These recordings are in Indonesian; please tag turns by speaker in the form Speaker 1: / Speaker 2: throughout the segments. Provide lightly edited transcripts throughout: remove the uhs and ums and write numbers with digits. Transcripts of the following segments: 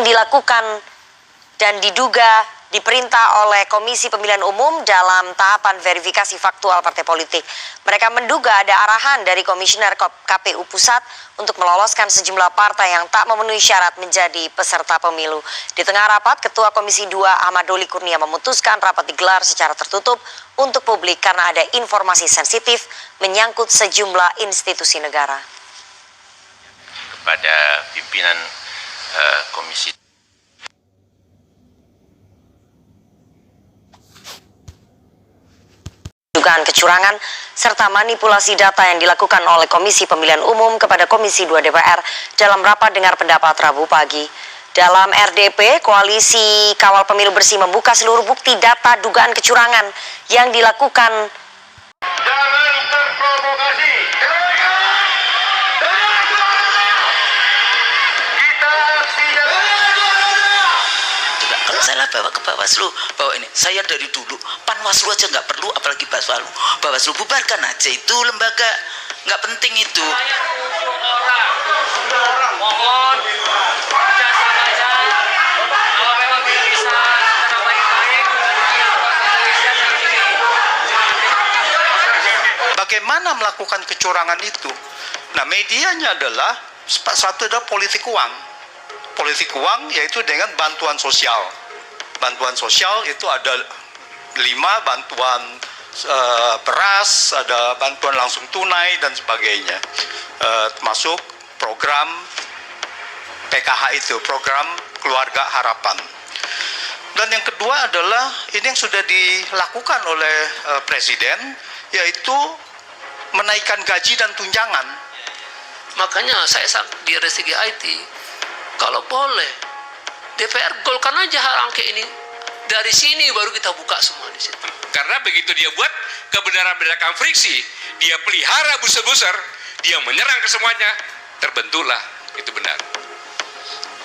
Speaker 1: yang dilakukan dan diduga diperintah oleh Komisi Pemilihan Umum dalam tahapan verifikasi faktual partai politik. Mereka menduga ada arahan dari Komisioner KPU Pusat untuk meloloskan sejumlah partai yang tak memenuhi syarat menjadi peserta pemilu. Di tengah rapat, Ketua Komisi 2 Ahmad Doli Kurnia memutuskan rapat digelar secara tertutup untuk publik karena ada informasi sensitif menyangkut sejumlah institusi negara.
Speaker 2: Kepada pimpinan Komisi
Speaker 1: dugaan kecurangan serta manipulasi data yang dilakukan oleh Komisi Pemilihan Umum kepada Komisi 2 DPR dalam rapat dengar pendapat Rabu pagi. Dalam RDP, Koalisi Kawal Pemilu Bersih membuka seluruh bukti data dugaan kecurangan yang dilakukan.
Speaker 3: Jangan terprovokasi.
Speaker 4: Kalau saya bawa ke Bawaslu, bawa ini. Saya dari dulu Panwaslu aja nggak perlu, apalagi Bawaslu. Bawaslu bubarkan aja, itu lembaga nggak penting itu.
Speaker 5: Mohon kerjasamanya. Kalau memang bisa dengan baik-baik,
Speaker 6: bagaimana melakukan kecurangan itu? Nah, medianya adalah satu adalah politik uang. Politik uang yaitu dengan bantuan sosial. Bantuan sosial itu ada 5 bantuan beras, ada bantuan langsung tunai dan sebagainya. Termasuk program PKH itu, program Keluarga Harapan. Dan yang kedua adalah ini yang sudah dilakukan oleh Presiden, yaitu menaikkan gaji dan tunjangan.
Speaker 5: makanya saya di RSTG IT, kalau boleh DPR golkan aja hak angket ini. Dari sini baru kita buka semua di situ.
Speaker 7: Karena begitu dia buat kebenaran berdasarkan friksi, dia pelihara buser-buser, dia menyerang ke semuanya, terbentuklah itu benar.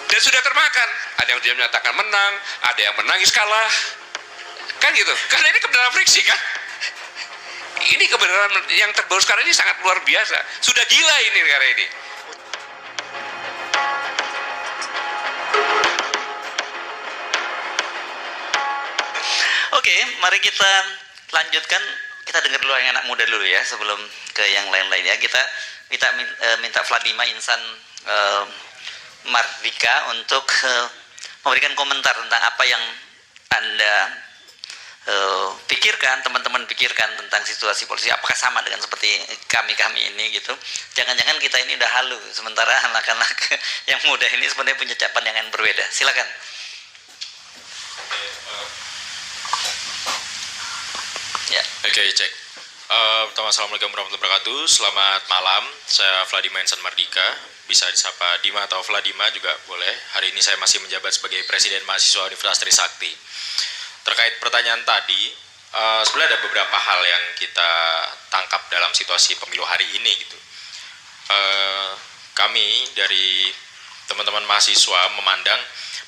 Speaker 7: Dan sudah termakan. Ada yang dia menyatakan menang, ada yang menangis kalah, kan gitu. Karena ini kebenaran friksi kan. Ini kebenaran yang terbaru sekarang ini sangat luar biasa. Sudah gila ini negara ini.
Speaker 4: Oke, mari kita lanjutkan. Kita dengar dulu yang anak muda dulu ya, sebelum ke yang lain-lain ya. Kita minta Vladima Insan Mardika untuk memberikan komentar tentang apa yang Anda pikirkan, teman-teman pikirkan tentang situasi polisi. Apakah sama dengan seperti kami ini gitu? Jangan-jangan kita ini udah halu, sementara anak-anak yang muda ini sebenarnya punya cara pandangan yang berbeda. Silakan.
Speaker 8: Ya. Oke, cek. Pertama, assalamualaikum warahmatullahi wabarakatuh. Selamat malam. Saya Vladima Insan Mardika. Bisa disapa Dima atau Vladima juga boleh. Hari ini saya masih menjabat sebagai Presiden Mahasiswa Universitas Trisakti. Terkait pertanyaan tadi, sebenarnya ada beberapa hal yang kita tangkap dalam situasi pemilu hari ini gitu. Kami dari teman-teman mahasiswa memandang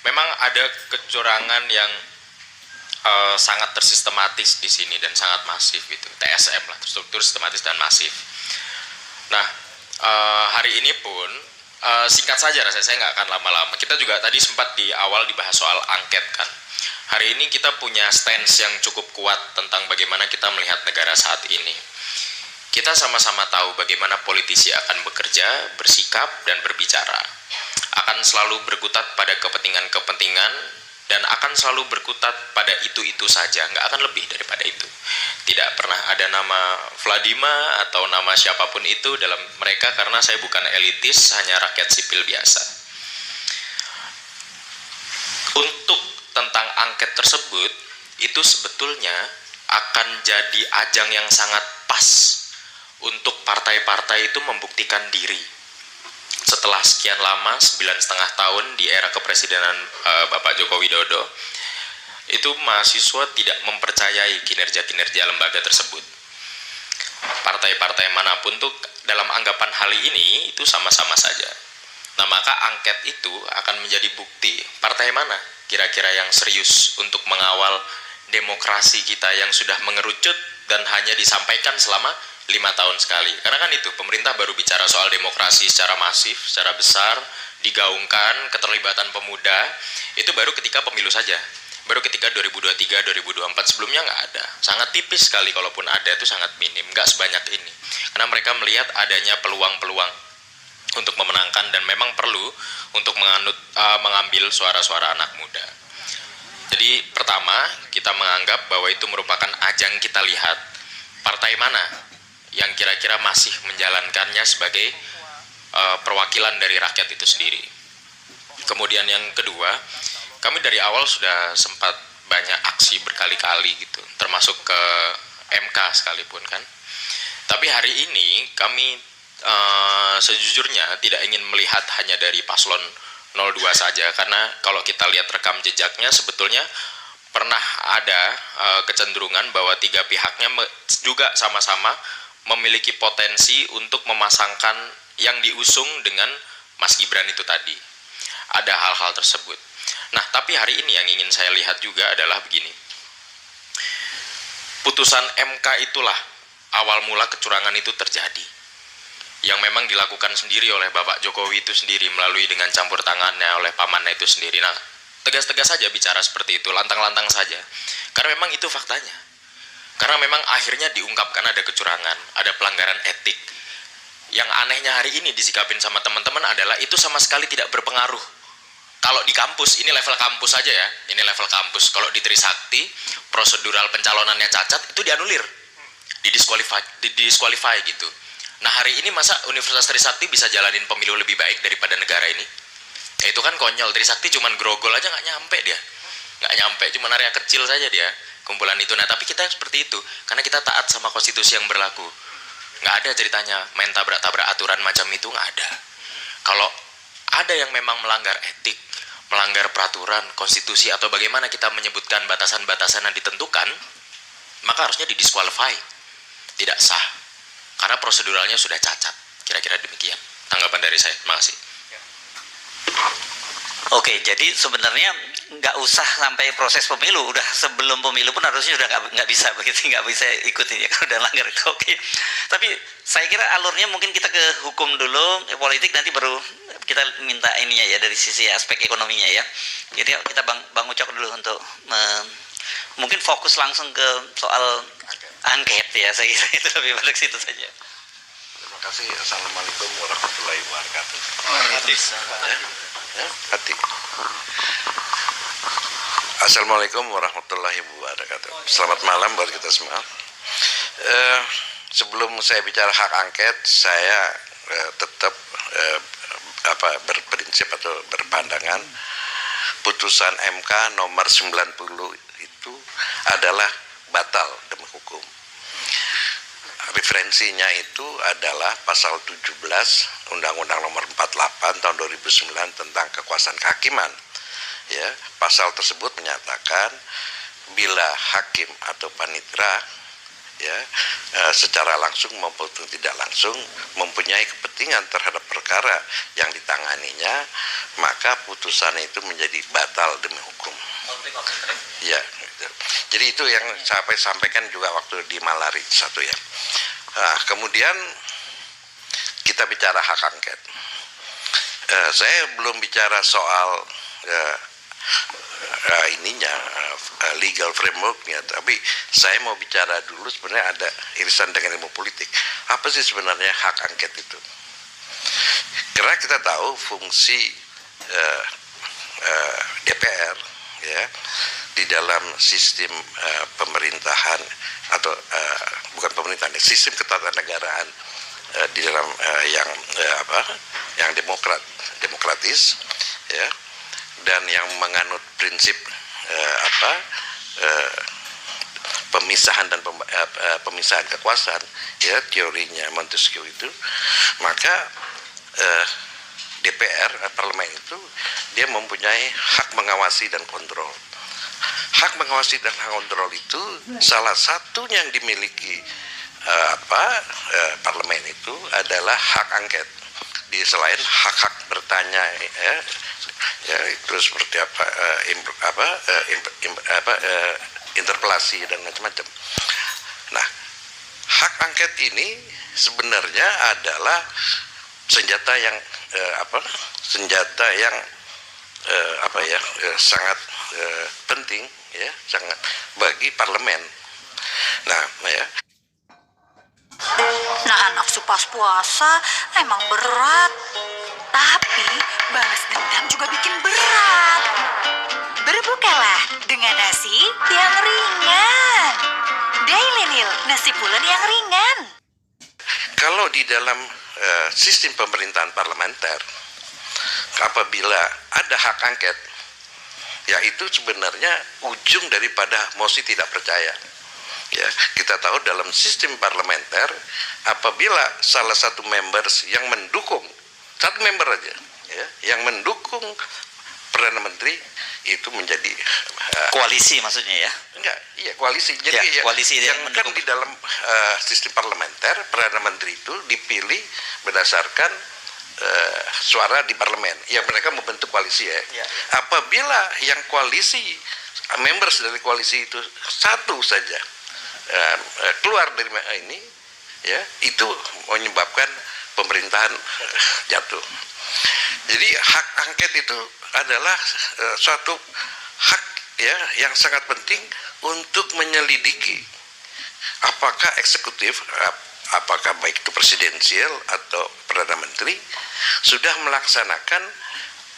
Speaker 8: memang ada kecurangan yang sangat tersistematis di sini dan sangat masif gitu. TSM lah, terstruktur, sistematis dan masif. Nah, hari ini pun singkat saja rasanya, saya nggak akan lama-lama. Kita juga tadi sempat di awal dibahas soal angket kan. Hari ini kita punya stance yang cukup kuat tentang bagaimana kita melihat negara saat ini. Kita sama-sama tahu bagaimana politisi akan bekerja, bersikap, dan berbicara. Akan selalu berkutat pada kepentingan-kepentingan, dan akan selalu berkutat pada itu-itu saja, nggak akan lebih daripada itu. Tidak pernah ada nama Vladima atau nama siapapun itu dalam mereka, karena saya bukan elitis, hanya rakyat sipil biasa. Untuk tentang angket tersebut, itu sebetulnya akan jadi ajang yang sangat pas untuk partai-partai itu membuktikan diri. Setelah sekian lama, 9,5 tahun di era kepresidenan Bapak Joko Widodo, itu mahasiswa tidak mempercayai kinerja-kinerja lembaga tersebut. Partai-partai manapun tuh dalam anggapan hal ini itu sama-sama saja. Nah, maka angket itu akan menjadi bukti partai mana kira-kira yang serius untuk mengawal demokrasi kita yang sudah mengerucut dan hanya disampaikan selama 5 tahun sekali. Karena kan itu, pemerintah baru bicara soal demokrasi secara masif, secara besar, digaungkan keterlibatan pemuda itu baru ketika pemilu saja, baru ketika 2023, 2024, sebelumnya nggak ada, sangat tipis sekali, kalaupun ada itu sangat minim, nggak sebanyak ini, karena mereka melihat adanya peluang-peluang untuk memenangkan dan memang perlu untuk mengambil suara-suara anak muda. Jadi pertama, kita menganggap bahwa itu merupakan ajang kita lihat partai mana yang kira-kira masih menjalankannya sebagai perwakilan dari rakyat itu sendiri. Kemudian yang kedua, kami dari awal sudah sempat banyak aksi berkali-kali gitu, termasuk ke MK sekalipun kan. Tapi hari ini kami sejujurnya tidak ingin melihat hanya dari paslon 02 saja, karena kalau kita lihat rekam jejaknya sebetulnya pernah ada kecenderungan bahwa tiga pihaknya juga sama-sama memiliki potensi untuk memasangkan yang diusung dengan Mas Gibran itu tadi. Ada hal-hal tersebut. Nah, tapi hari ini yang ingin saya lihat juga adalah begini. Putusan MK itulah awal mula kecurangan itu terjadi. Yang memang dilakukan sendiri oleh Bapak Jokowi itu sendiri melalui dengan campur tangannya oleh pamannya itu sendiri. Nah, tegas-tegas saja bicara seperti itu, lantang-lantang saja. Karena memang itu faktanya. Karena memang akhirnya diungkapkan ada kecurangan, ada pelanggaran etik. Yang anehnya hari ini disikapin sama teman-teman adalah itu sama sekali tidak berpengaruh. Kalau di kampus, ini level kampus saja ya, ini level kampus. Kalau di Trisakti, prosedural pencalonannya cacat, itu dianulir, didisqualify gitu. Nah hari ini masa Universitas Trisakti bisa jalanin pemilu lebih baik daripada negara ini? Ya itu kan konyol, Trisakti cuman grogol aja nggak nyampe dia. Nggak nyampe, cuman area kecil saja dia, kumpulan itu. Nah tapi kita seperti itu, karena kita taat sama konstitusi yang berlaku. Nggak ada ceritanya main tabrak-tabrak aturan macam itu, nggak ada. Kalau ada yang memang melanggar etik, melanggar peraturan, konstitusi, atau bagaimana kita menyebutkan batasan-batasan yang ditentukan, maka harusnya didisqualify, tidak sah, karena proseduralnya sudah cacat. Kira-kira demikian tanggapan dari saya. Terima kasih.
Speaker 4: Oke, jadi sebenarnya nggak usah sampai proses pemilu, udah sebelum pemilu pun harusnya sudah nggak bisa begitu, nggak bisa ikutin ya kalau udah langgar itu. Oke, tapi saya kira alurnya mungkin kita ke hukum dulu, politik nanti baru kita minta ininya ya dari sisi aspek ekonominya ya. Jadi kita Bang Ucok dulu untuk mungkin fokus langsung ke soal angket ya, saya kira itu lebih pada situ saja.
Speaker 9: Terima kasih. Assalamualaikum warahmatullahi wabarakatuh. Hati. Assalamualaikum warahmatullahi wabarakatuh. Selamat malam buat kita semua. Sebelum saya bicara hak angket, saya tetap berprinsip atau berpandangan putusan MK nomor 90 itu adalah batal demi hukum. Referensinya itu adalah pasal 17 Undang-Undang nomor 48 tahun 2009 tentang kekuasaan kehakiman. Ya, pasal tersebut menyatakan bila hakim atau panitera ya secara langsung maupun tidak langsung mempunyai kepentingan terhadap perkara yang ditanganinya, maka putusan itu menjadi batal demi hukum. Ya, gitu. Jadi itu yang saya sampaikan juga waktu di Malari satu ya. Nah, kemudian kita bicara hak angket. Saya belum bicara soal legal frameworknya, tapi saya mau bicara dulu sebenarnya ada irisan dengan ilmu politik. Apa sih sebenarnya hak angket itu? Karena kita tahu fungsi DPR ya di dalam sistem pemerintahan atau bukan pemerintahan, sistem ketatanegaraan di dalam yang demokratis ya, dan yang menganut prinsip pemisahan dan pemisahan kekuasaan ya, teorinya Montesquieu itu, maka DPR parlemen itu dia mempunyai hak mengawasi dan kontrol. Hak mengawasi dan hak kontrol itu salah satunya yang dimiliki parlemen itu adalah hak angket. Di selain hak-hak bertanya ya itu seperti interpelasi dan macam-macam. Nah, hak angket ini sebenarnya adalah senjata yang senjata yang sangat penting ya, sangat bagi parlemen. Nah, ya.
Speaker 10: Nahan nafsu pas puasa emang berat, tapi balas dendam juga bikin berat. Berbukalah dengan nasi yang ringan. Daily Meal, nasi pulen yang ringan.
Speaker 9: Kalau di dalam sistem pemerintahan parlementer, apabila ada hak angket, ya itu sebenarnya ujung daripada mosi tidak percaya. Ya, kita tahu dalam sistem parlementer, apabila salah satu members yang mendukung, satu member aja, ya, yang mendukung Perdana Menteri itu menjadi
Speaker 4: Koalisi maksudnya ya?
Speaker 9: enggak, iya koalisi. Jadi
Speaker 4: Ya, koalisi
Speaker 9: yang kan
Speaker 4: mendukung.
Speaker 9: di dalam sistem parlementer, Perdana Menteri itu dipilih berdasarkan suara di parlemen. Yang mereka membentuk koalisi ya. Apabila yang koalisi, members dari koalisi itu satu saja keluar dari ini, ya itu menyebabkan pemerintahan jatuh. Jadi hak angket itu adalah suatu hak ya yang sangat penting untuk menyelidiki apakah eksekutif, apakah baik itu presidensial atau Perdana Menteri sudah melaksanakan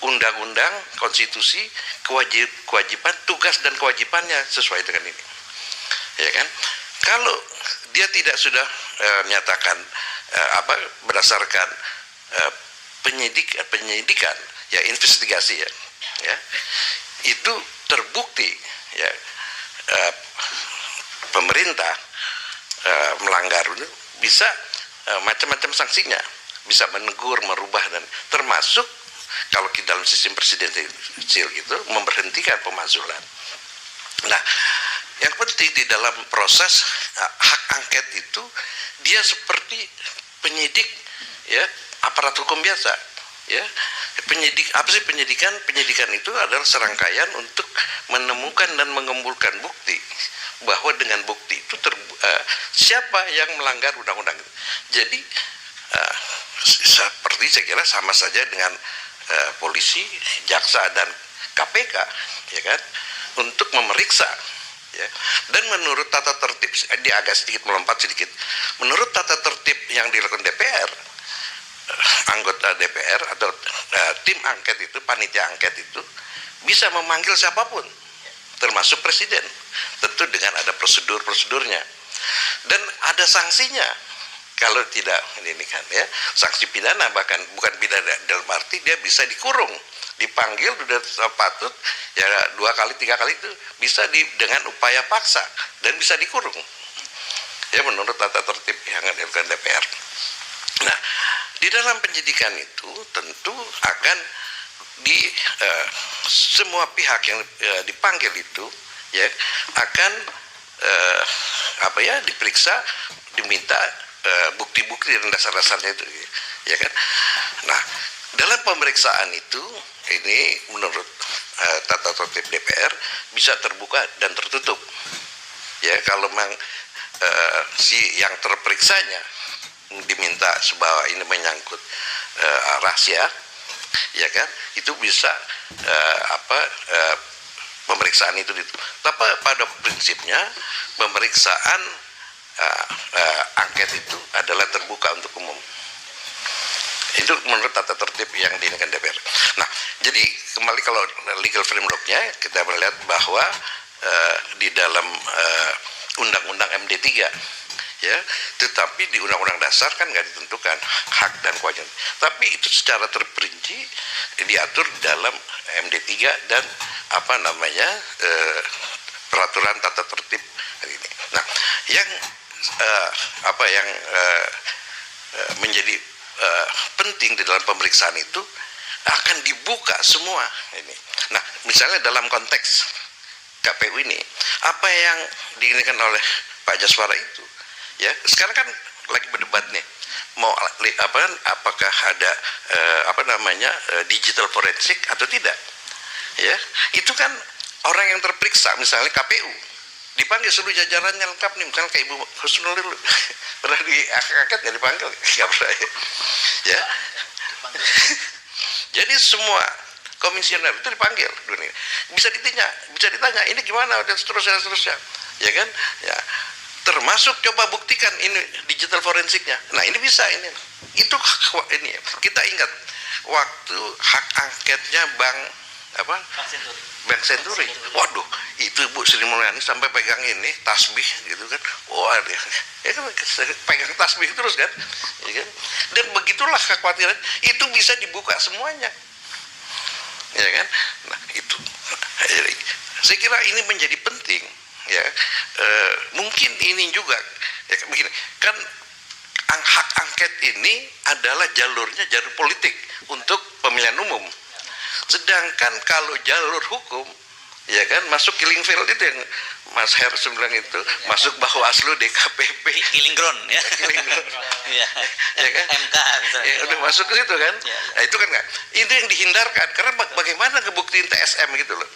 Speaker 9: undang-undang, konstitusi, kewajiban, tugas dan kewajibannya sesuai dengan ini. Ya kan? Kalau dia tidak sudah menyatakan berdasarkan penyidikan ya, investigasi ya, itu terbukti ya, pemerintah melanggar itu bisa macam-macam sanksinya, bisa menegur, merubah, dan termasuk kalau kita dalam sistem presidensial itu memberhentikan pemakzulan. Nah, yang penting di dalam proses hak angket itu dia seperti penyidik ya, aparat hukum biasa ya. Penyidikan itu adalah serangkaian untuk menemukan dan mengumpulkan bukti, bahwa dengan bukti itu siapa yang melanggar undang-undang itu. Jadi seperti saya kira sama saja dengan polisi, jaksa, dan KPK ya kan, untuk memeriksa ya. Dan menurut tata tertib, dia agak sedikit melompat sedikit, menurut tata tertib yang dilakukan DPR, anggota DPR atau tim angket itu, panitia angket itu bisa memanggil siapapun, termasuk presiden, tentu dengan ada prosedurnya, dan ada sanksinya kalau tidak ini kan ya, sanksi pidana, bahkan bukan pidana dalam arti dia bisa dikurung, dipanggil sudah patut ya 2 kali 3 kali itu bisa dengan upaya paksa dan bisa dikurung ya, menurut tata tertib yang dilakukan DPR. Nah, di dalam penyidikan itu tentu akan semua pihak yang dipanggil itu ya akan diperiksa, diminta bukti-bukti dan dasar-dasarnya itu ya kan. Nah, dalam pemeriksaan itu ini menurut tata tertib DPR bisa terbuka dan tertutup ya. Kalau memang si yang terperiksanya diminta bahwa ini menyangkut rahasia ya kan, itu bisa pemeriksaan itu tapi pada prinsipnya pemeriksaan angket itu adalah terbuka untuk umum. Itu menurut tata tertib yang diinginkan DPR. Nah, jadi kembali kalau legal framework-nya kita melihat bahwa di dalam undang-undang MD3 ya, tetapi di undang-undang dasar kan nggak ditentukan hak dan kewajiban. Tapi itu secara terperinci diatur dalam MD3 dan peraturan tata tertib ini. Nah, yang menjadi penting di dalam pemeriksaan itu akan dibuka semua ini. Nah, misalnya dalam konteks KPU ini, apa yang diinginkan oleh Pak Jaswara itu, ya sekarang kan lagi berdebat nih, mau apakah ada digital forensik atau tidak, ya itu kan orang yang terperiksa, misalnya KPU dipanggil seluruh jajarannya lengkap nih, misalnya kayak Ibu Husnul dulu pernah diangkat nggak dipanggil, nggak pernah ya. Jadi semua komisioner itu dipanggil dunia. Bisa ditanya ini gimana dan seterusnya, ya kan? Ya, termasuk coba buktikan ini digital forensiknya. Nah ini bisa ini. Itu ini kita ingat waktu hak angketnya Bank Senturi. Waduh, itu Bu Sri Mulyani sampai pegang ini tasbih gitu kan. Wah dia kan pegang tasbih terus kan. Ya kan? Dan begitulah kekhawatiran itu bisa dibuka semuanya. Ya kan? Nah, itu saya kira ini menjadi penting ya. Mungkin ini juga ya begini, kan hak angket ini adalah jalurnya jalur politik untuk pemilihan umum. Sedangkan kalau jalur hukum, ya kan, masuk killing field itu yang Mas Hers bilang itu, masuk Bawaslu, DKPP,
Speaker 4: Killing ground ya.
Speaker 9: Killing ground.
Speaker 4: Iya.
Speaker 9: Ya kan?
Speaker 4: MK misalnya.
Speaker 9: Ya, udah masuk ke situ kan?
Speaker 4: Ya.
Speaker 9: Nah, itu kan nggak. Itu yang dihindarkan karena bagaimana ngebuktiin TSM gitu loh.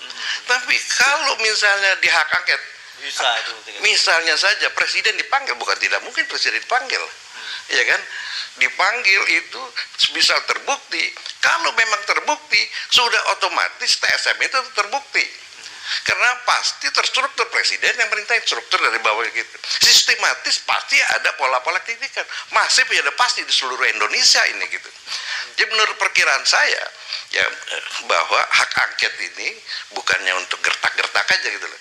Speaker 9: Tapi kalau misalnya di hak angket,
Speaker 4: Bisa itu.
Speaker 9: misalnya saja presiden dipanggil, bukan tidak mungkin presiden dipanggil, ya kan? Dipanggil itu bisa terbukti. Kalau memang terbukti, sudah otomatis TSM itu terbukti. Karena pasti terstruktur presiden yang merintahin struktur dari bawah gitu. Sistematis pasti ada pola-pola kritikan. Masif ya ada pasti di seluruh Indonesia ini gitu. Jadi menurut perkiraan saya ya bahwa hak angket ini bukannya untuk gertak-gertak aja gitu loh.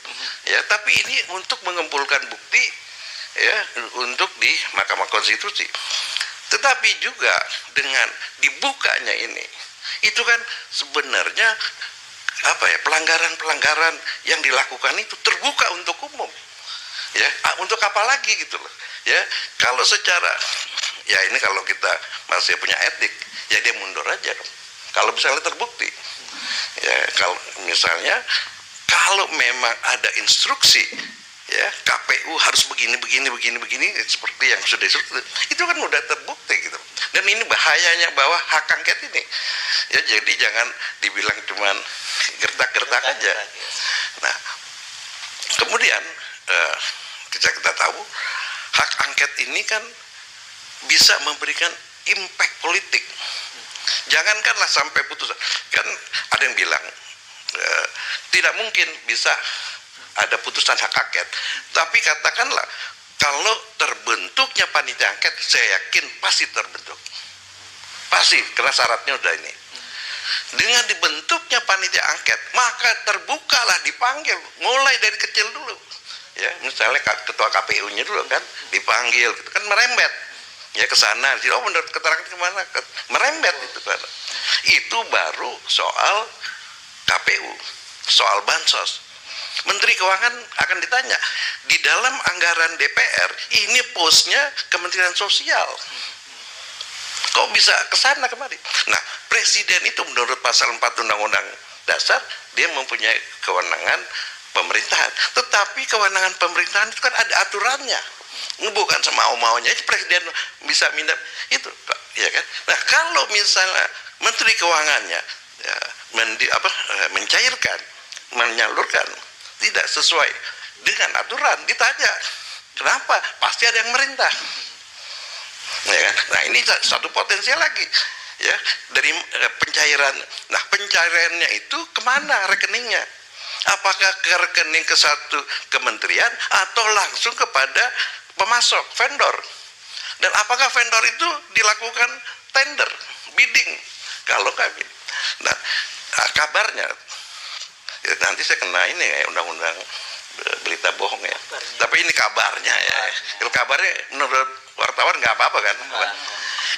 Speaker 9: Ya, tapi ini untuk mengumpulkan bukti ya untuk di Mahkamah Konstitusi. Tetapi juga dengan dibukanya ini itu kan sebenarnya apa ya, pelanggaran-pelanggaran yang dilakukan itu terbuka untuk umum. Ya, untuk apa lagi gitu loh. Ya, kalau secara ya ini kalau kita masih punya etik, ya dia mundur aja dong. Kalau misalnya terbukti. Ya, kalau misalnya kalau memang ada instruksi ya KPU harus begini seperti yang sudah disebut, itu kan udah terbukti gitu. Dan ini bahayanya bahwa hak angket ini ya, jadi jangan dibilang cuman gertak-gertak aja. Nah, kemudian kita tahu hak angket ini kan bisa memberikan impact politik. Jangankanlah sampai putusan, kan ada yang bilang tidak mungkin bisa ada putusan hak angket, tapi katakanlah kalau terbentuknya panitia angket, saya yakin pasti terbentuk, pasti karena syaratnya udah ini. Dengan dibentuknya panitia angket, maka terbukalah dipanggil, mulai dari kecil dulu, ya misalnya ketua KPU-nya dulu kan dipanggil, gitu kan merembet, ya ke sana, oh menurut keterangan kemana, merembet itu kan. Itu baru soal KPU, soal bansos. Menteri Keuangan akan ditanya, di dalam anggaran DPR ini posnya Kementerian Sosial, kok bisa ke sana kemari? Nah, presiden itu menurut pasal 4 Undang-Undang Dasar dia mempunyai kewenangan pemerintahan, tetapi kewenangan pemerintahan itu kan ada aturannya, bukan semau-maunya presiden bisa minta itu, ya kan? Nah, kalau misalnya Menteri Keuangannya ya, mencairkan, menyalurkan tidak sesuai dengan aturan, ditanya kenapa, pasti ada yang merintah, ya kan? Nah ini satu potensial lagi ya dari pencairan. Nah pencairannya itu kemana rekeningnya, apakah ke rekening ke satu kementerian atau langsung kepada pemasok vendor, dan apakah vendor itu dilakukan tender bidding, kalau nggak bidding. Nah kabarnya ya, nanti saya kena ini ya undang-undang berita bohong ya. Tapi ini kabarnya ya. Kalau kabarnya menurut wartawan nggak apa-apa kan?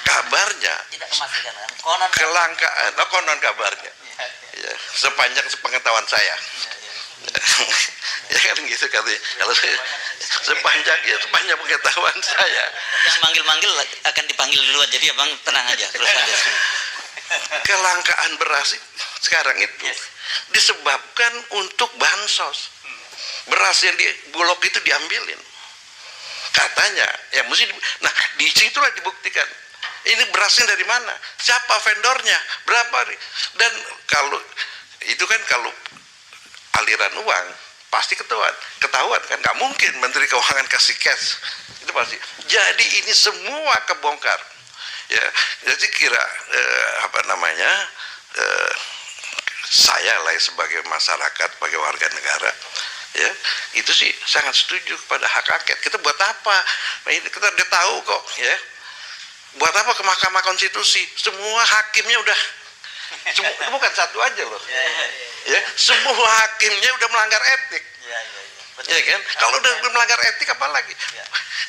Speaker 9: Kabarnya kelangkaan, konon kabarnya. Ya, sepanjang sepengetahuan saya. Ya kan gitu katanya. Kalau sepanjang pengetahuan saya.
Speaker 4: Yang manggil-manggil akan dipanggil duluan. Jadi abang tenang aja, terus aja.
Speaker 9: Kelangkaan beras sekarang itu disebabkan untuk bansos. Beras yang di Bulog itu diambilin katanya ya, mesti nah di situlah dibuktikan ini berasnya dari mana, siapa vendornya, berapa, dan kalau itu kan kalau aliran uang pasti ketahuan kan, nggak mungkin Menteri Keuangan kasih cash, itu pasti. Jadi ini semua kebongkar ya. Jadi kira saya lah sebagai masyarakat, sebagai warga negara, ya itu sih sangat setuju kepada hak angket. Kita buat apa? Ini kita udah tahu kok, ya. Buat apa ke Mahkamah Konstitusi? Semua hakimnya udah, bukan satu aja loh, ya. Semua hakimnya udah melanggar etik, ya kan? Kalau udah melanggar etik apa lagi?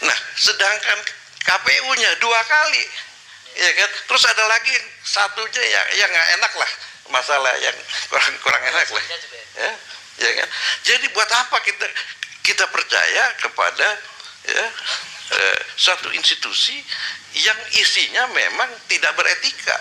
Speaker 9: Nah, sedangkan KPU-nya 2 kali, ya kan? Terus ada lagi satunya yang nggak enak lah, masalah yang kurang enak lah, ya kan? Jadi buat apa kita percaya kepada suatu institusi yang isinya memang tidak beretika,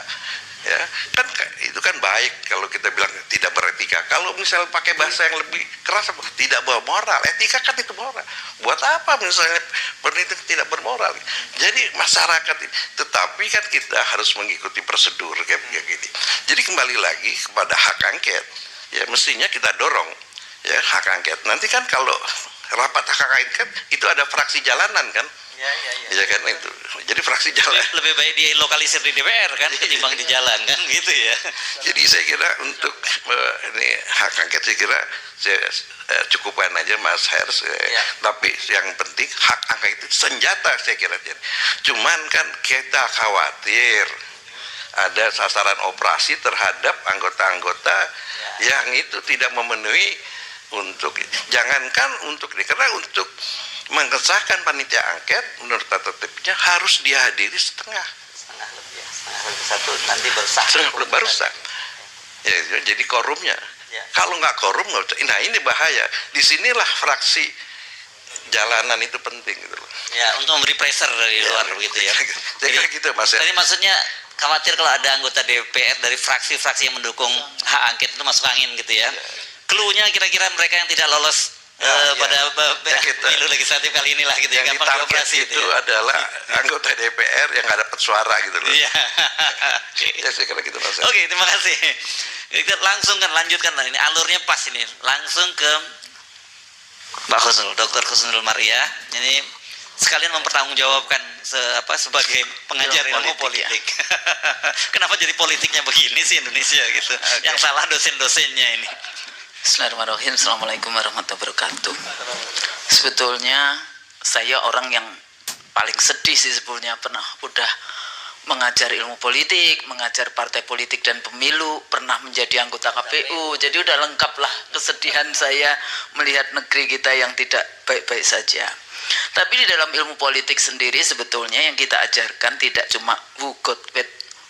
Speaker 9: ya kan? Itu kan baik kalau kita bilang tidak beretika. Kalau misalnya pakai bahasa yang lebih keras, tidak bermoral. Etika kan itu moral. Buat apa misalnya peneliti tidak bermoral? Jadi masyarakat, tetapi kan kita harus mengikuti prosedur kayak gini. Jadi kembali lagi kepada hak angket, ya mestinya kita dorong ya hak angket. Nanti kan kalau rapat hak angket itu ada fraksi jalanan kan? Ya kan itu. Jadi fraksi jalan.
Speaker 4: Lebih baik dilokalisir di DPR kan ketimbang di jalan kan gitu ya.
Speaker 9: Jadi saya kira untuk ini hak angket saya kira saya cukupkan aja Mas Hers. Tapi yang penting hak angket itu senjata saya kira. Cuman kan kita khawatir ada sasaran operasi terhadap anggota-anggota yang itu tidak memenuhi untuk, jangankan untuk karena untuk mengesahkan panitia angket menurut tata tertibnya harus dihadiri setengah lebih
Speaker 4: satu nanti
Speaker 9: baru sah. Ya, jadi korumnya. Kalau nggak korum, nah ini bahaya. Disinilah fraksi jalanan itu penting gitu loh.
Speaker 4: Ya, untuk memberi pressure dari luar begitu ya.
Speaker 9: Jadi gitu Mas.
Speaker 4: Tadi maksudnya khawatir kalau ada anggota DPR dari fraksi-fraksi yang mendukung hak angket itu masuk angin gitu ya. Clue-nya kira-kira mereka yang tidak lolos pada pemilu legislatif kali inilah gitu ya,
Speaker 9: gampang dioperasi itu ya. Adalah anggota DPR yang nggak dapat suara gitu loh.
Speaker 4: Iya.
Speaker 9: Ya saya kira gitu Mas.
Speaker 4: Oke, terima kasih. Kita langsung kan lanjutkan ini alurnya pas ini. Langsung ke Mbak Husnul, Dr. Husnul Maria. Ini sekalian mempertanggungjawabkan sebagai pengajar ilmu politik. Kenapa jadi politiknya begini sih Indonesia gitu? Yang salah dosen-dosennya ini.
Speaker 11: Bismillahirrahmanirrahim. Assalamualaikum warahmatullahi wabarakatuh. Sebetulnya saya orang yang paling sedih sih sebetulnya udah mengajar ilmu politik, mengajar partai politik dan pemilu, pernah menjadi anggota KPU. Jadi udah lengkap lah kesedihan saya melihat negeri kita yang tidak baik-baik saja. Tapi di dalam ilmu politik sendiri sebetulnya yang kita ajarkan tidak cuma who, got,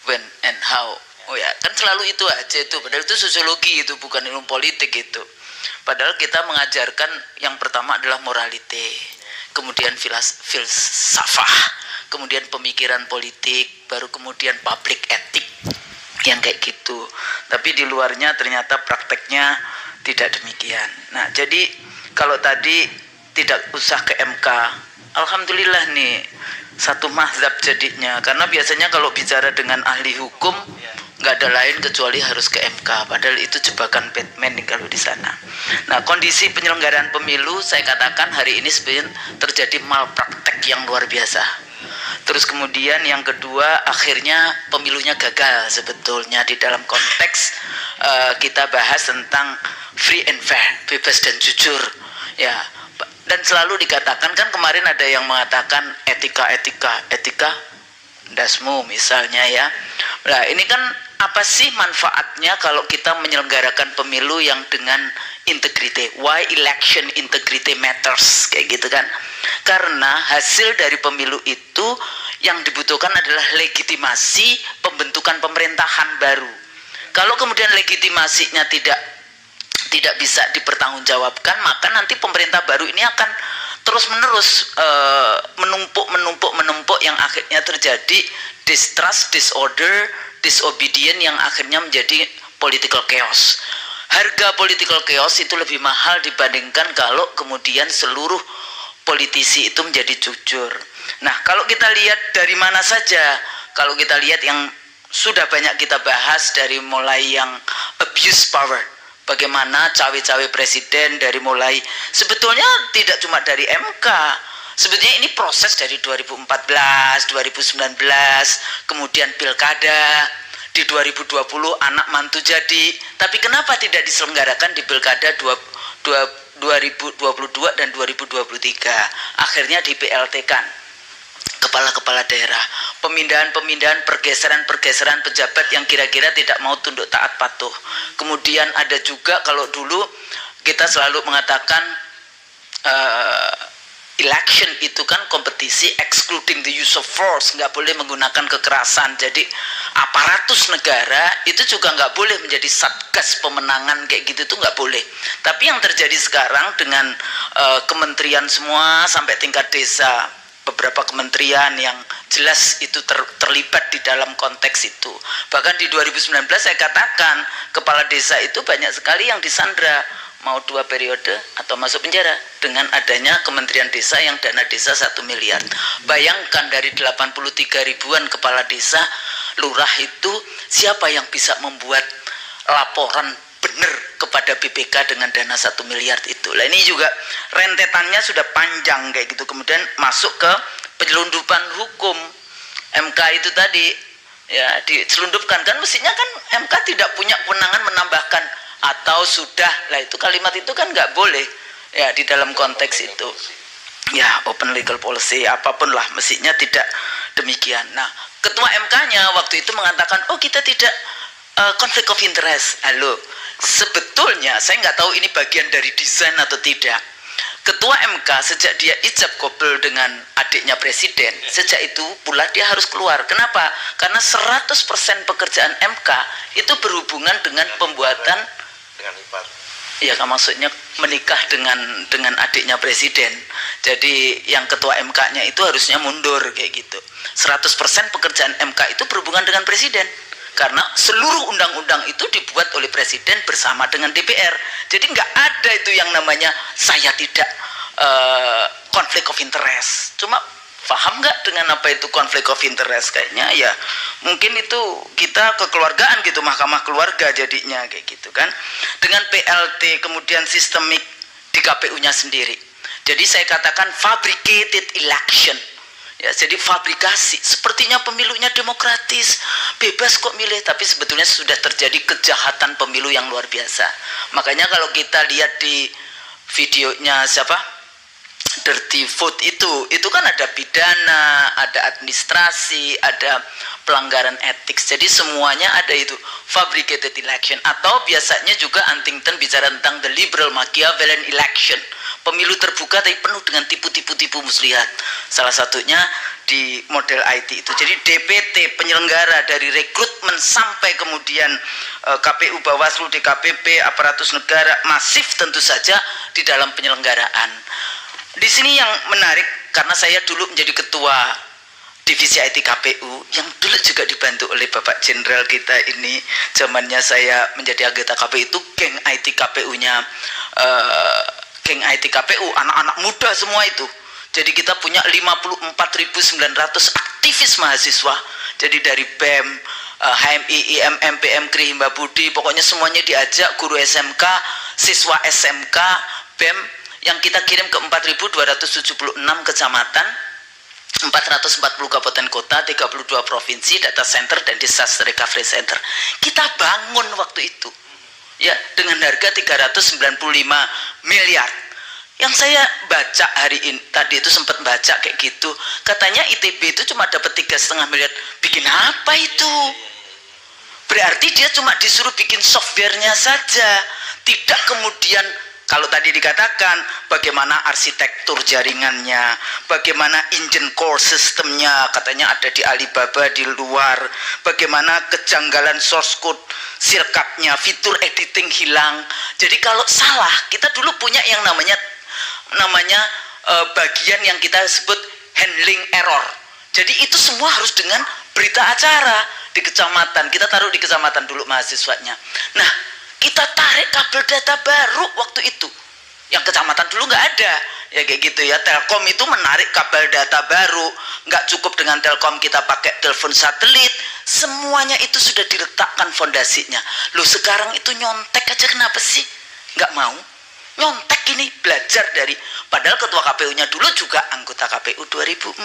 Speaker 11: when, and how. Oh ya, kan selalu itu aja itu. Padahal itu sosiologi, itu bukan ilmu politik itu. Padahal kita mengajarkan yang pertama adalah moralite, kemudian filsafah, kemudian pemikiran politik, baru kemudian public etik, yang kayak gitu. Tapi di luarnya ternyata prakteknya tidak demikian. Nah, jadi kalau tadi tidak usah ke MK, alhamdulillah nih satu mazhab jadinya. Karena biasanya kalau bicara dengan ahli hukum nggak ada lain kecuali harus ke MK, padahal itu jebakan Batman nih kalau di sana. Nah, kondisi penyelenggaraan pemilu saya katakan hari ini sebenarnya terjadi malpraktek yang luar biasa. Terus kemudian yang kedua, akhirnya pemilunya gagal sebetulnya di dalam konteks kita bahas tentang free and fair, bebas dan jujur ya. Dan selalu dikatakan, kan kemarin ada yang mengatakan etika dasmu misalnya ya. Nah, ini kan apa sih manfaatnya kalau kita menyelenggarakan pemilu yang dengan integrity? Why election integrity matters? Kayak gitu kan. Karena hasil dari pemilu itu yang dibutuhkan adalah legitimasi pembentukan pemerintahan baru. Kalau kemudian legitimasinya tidak bisa dipertanggungjawabkan, maka nanti pemerintah baru ini akan terus-menerus menumpuk yang akhirnya terjadi distrust, disorder, disobedient yang akhirnya menjadi political chaos. Harga political chaos itu lebih mahal dibandingkan kalau kemudian seluruh politisi itu menjadi jujur. Nah, kalau kita lihat dari mana saja, kalau kita lihat yang sudah banyak kita bahas dari mulai yang abuse power, bagaimana cawe-cawe presiden dari mulai sebetulnya tidak cuma dari MK. Sebetulnya ini proses dari 2014, 2019, kemudian pilkada. di 2020 anak mantu jadi, tapi kenapa tidak diselenggarakan di pilkada 2022 dan 2023? Akhirnya di PLT-kan kepala-kepala daerah, pemindahan-pemindahan, pergeseran-pergeseran pejabat yang kira-kira tidak mau tunduk taat patuh. Kemudian ada juga, kalau dulu kita selalu mengatakan election itu kan kompetisi excluding the use of force, nggak boleh menggunakan kekerasan. Jadi aparatus negara itu juga nggak boleh menjadi satgas pemenangan kayak gitu, itu nggak boleh. Tapi yang terjadi sekarang dengan kementerian semua sampai tingkat desa, beberapa kementerian yang jelas itu terlibat di dalam konteks itu. Bahkan di 2019 saya katakan kepala desa itu banyak sekali yang disandra, mau 2 periode atau masuk penjara dengan adanya kementerian desa yang dana desa 1 miliar. Bayangkan dari 83 ribuan kepala desa, lurah itu siapa yang bisa membuat laporan benar kepada BPK dengan dana 1 miliar itu. Nah ini juga rentetannya sudah panjang kayak gitu. Kemudian masuk ke penyelundupan hukum, MK itu tadi ya diselundupkan, kan mestinya kan MK tidak punya kewenangan menambahkan atau sudah, lah itu kalimat itu kan nggak boleh ya di dalam konteks itu ya, open legal policy apapun lah, mestinya tidak demikian. Nah ketua MK-nya waktu itu mengatakan oh kita tidak konflik of interest. Halo, sebetulnya saya nggak tahu ini bagian dari desain atau tidak. Ketua MK sejak dia ijab kabul dengan adiknya presiden, sejak itu pula dia harus keluar. Kenapa? Karena 100% pekerjaan MK itu berhubungan dengan pembuatan
Speaker 9: dengan ipar.
Speaker 11: Ya kan, maksudnya menikah dengan adiknya presiden. Jadi yang ketua MK-nya itu harusnya mundur kayak gitu. 100% pekerjaan MK itu berhubungan dengan presiden. Karena seluruh undang-undang itu dibuat oleh presiden bersama dengan DPR. Jadi nggak ada itu yang namanya saya tidak konflik of interest. Cuma paham nggak dengan apa itu konflik of interest? Kayaknya ya mungkin itu kita kekeluargaan gitu, mahkamah keluarga jadinya kayak gitu kan. Dengan PLT kemudian sistemik di KPU-nya sendiri. Jadi saya katakan fabricated election. Ya, jadi fabrikasi, sepertinya pemilunya demokratis, bebas kok milih, tapi sebetulnya sudah terjadi kejahatan pemilu yang luar biasa. Makanya kalau kita lihat di videonya siapa? Dirty Vote itu kan ada pidana, ada administrasi, ada pelanggaran etik. Jadi semuanya ada itu, fabricated election. Atau biasanya juga Huntington bicara tentang the liberal Machiavellian election. Pemilu terbuka tapi penuh dengan tipu-tipu muslihat. Salah satunya di model IT itu. Jadi DPT penyelenggara dari rekrutmen sampai kemudian KPU, Bawaslu, DKPP, aparatus negara masif tentu saja di dalam penyelenggaraan. Di sini yang menarik karena saya dulu menjadi ketua divisi IT KPU yang dulu juga dibantu oleh Bapak Jenderal kita ini, zamannya saya menjadi anggota KPU itu geng IT KPU-nya geng IT KPU, anak-anak muda semua itu. Jadi kita punya 54.900 aktivis mahasiswa. Jadi dari BEM, HMI, IMM, PMKRI, Himba Budi, pokoknya semuanya diajak, guru SMK, siswa SMK, BEM, yang kita kirim ke 4.276 kecamatan, 440 kabupaten kota, 32 provinsi, data center dan disaster recovery center. Kita bangun waktu itu. Ya, dengan harga 395 miliar. Yang saya baca hari ini, tadi itu sempat baca kayak gitu, katanya ITB itu cuma dapat 3,5 miliar. Bikin apa itu? Berarti dia cuma disuruh bikin softwarenya saja, tidak kemudian kalau tadi dikatakan bagaimana arsitektur jaringannya, bagaimana engine core sistemnya, katanya ada di Alibaba di luar, bagaimana kejanggalan source code, sirkapnya, fitur editing hilang. Jadi kalau salah, kita dulu punya yang namanya bagian yang kita sebut handling error. Jadi itu semua harus dengan berita acara di kecamatan. Kita taruh di kecamatan dulu mahasiswanya. Nah, kita tarik kabel data baru waktu itu yang kecamatan dulu nggak ada ya kayak gitu ya. Telkom itu menarik kabel data baru, nggak cukup dengan Telkom kita pakai telepon satelit, semuanya itu sudah diletakkan fondasinya. Loh sekarang itu nyontek aja kenapa sih nggak mau nyontek ini, belajar dari, padahal ketua KPU-nya dulu juga anggota KPU 2004,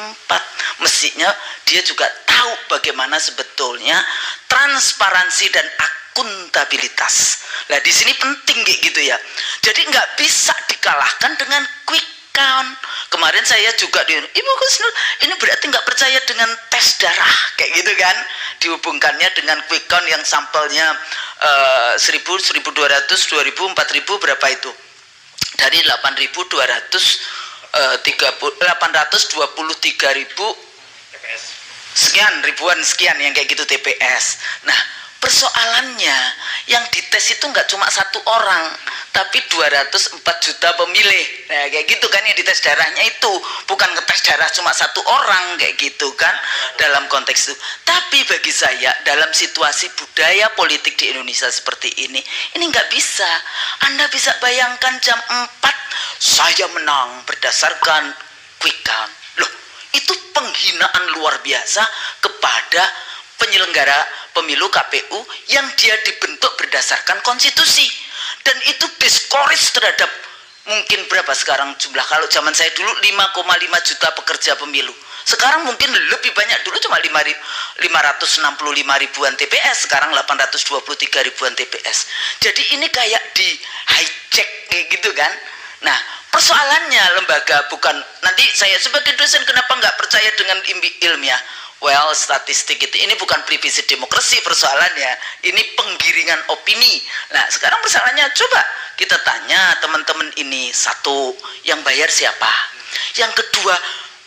Speaker 11: mestinya dia juga tahu bagaimana sebetulnya transparansi dan akuntabilitas. Nah di sini penting kayak gitu ya. Jadi nggak bisa dikalahkan dengan quick count. Kemarin saya juga Ibu Gusnul, ini berarti nggak percaya dengan tes darah kayak gitu kan? Dihubungkannya dengan quick count yang sampelnya 1.000, 1.200, 2.000, 4.000 berapa itu? Dari 823.000 sekian ribuan sekian yang kayak gitu TPS. Nah persoalannya yang dites itu nggak cuma satu orang, tapi 204 juta pemilih. Nah kayak gitu kan, yang dites darahnya itu bukan ngetes darah cuma satu orang kayak gitu kan dalam konteks itu. Tapi bagi saya dalam situasi budaya politik di Indonesia seperti ini nggak bisa. Anda bisa bayangkan jam 4 saya menang berdasarkan quick count. Loh, itu penghinaan luar biasa kepada penyelenggara pemilu KPU yang dia dibentuk berdasarkan konstitusi. Dan itu discourage terhadap mungkin berapa sekarang jumlah, kalau zaman saya dulu 5,5 juta pekerja pemilu. Sekarang mungkin lebih banyak, dulu cuma 565 ribuan TPS, sekarang 823 ribuan TPS. Jadi ini kayak di hijack kayak gitu kan. Nah persoalannya lembaga bukan, nanti saya sebagai dosen kenapa nggak percaya dengan ilmiah? Well, statistik ini bukan privilege demokrasi persoalannya, ini penggiringan opini. Nah sekarang persoalannya, coba kita tanya teman-teman ini, satu, yang bayar siapa? Yang kedua,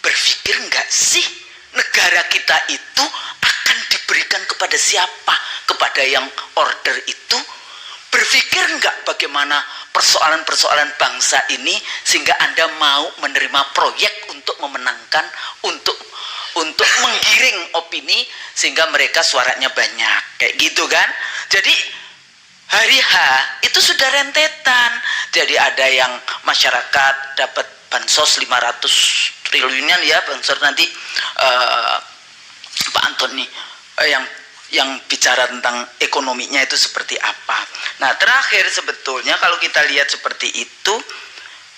Speaker 11: berpikir nggak sih negara kita itu akan diberikan kepada siapa? Kepada yang order itu? Berpikir nggak bagaimana persoalan-persoalan bangsa ini sehingga Anda mau menerima proyek untuk memenangkan, untuk menggiring opini sehingga mereka suaranya banyak kayak gitu kan. Jadi hari H itu sudah rentetan. Jadi ada yang masyarakat dapat bansos 500 triliunan ya, bansos nanti Pak Antoni yang bicara tentang ekonominya itu seperti apa. Nah terakhir sebetulnya kalau kita lihat seperti itu,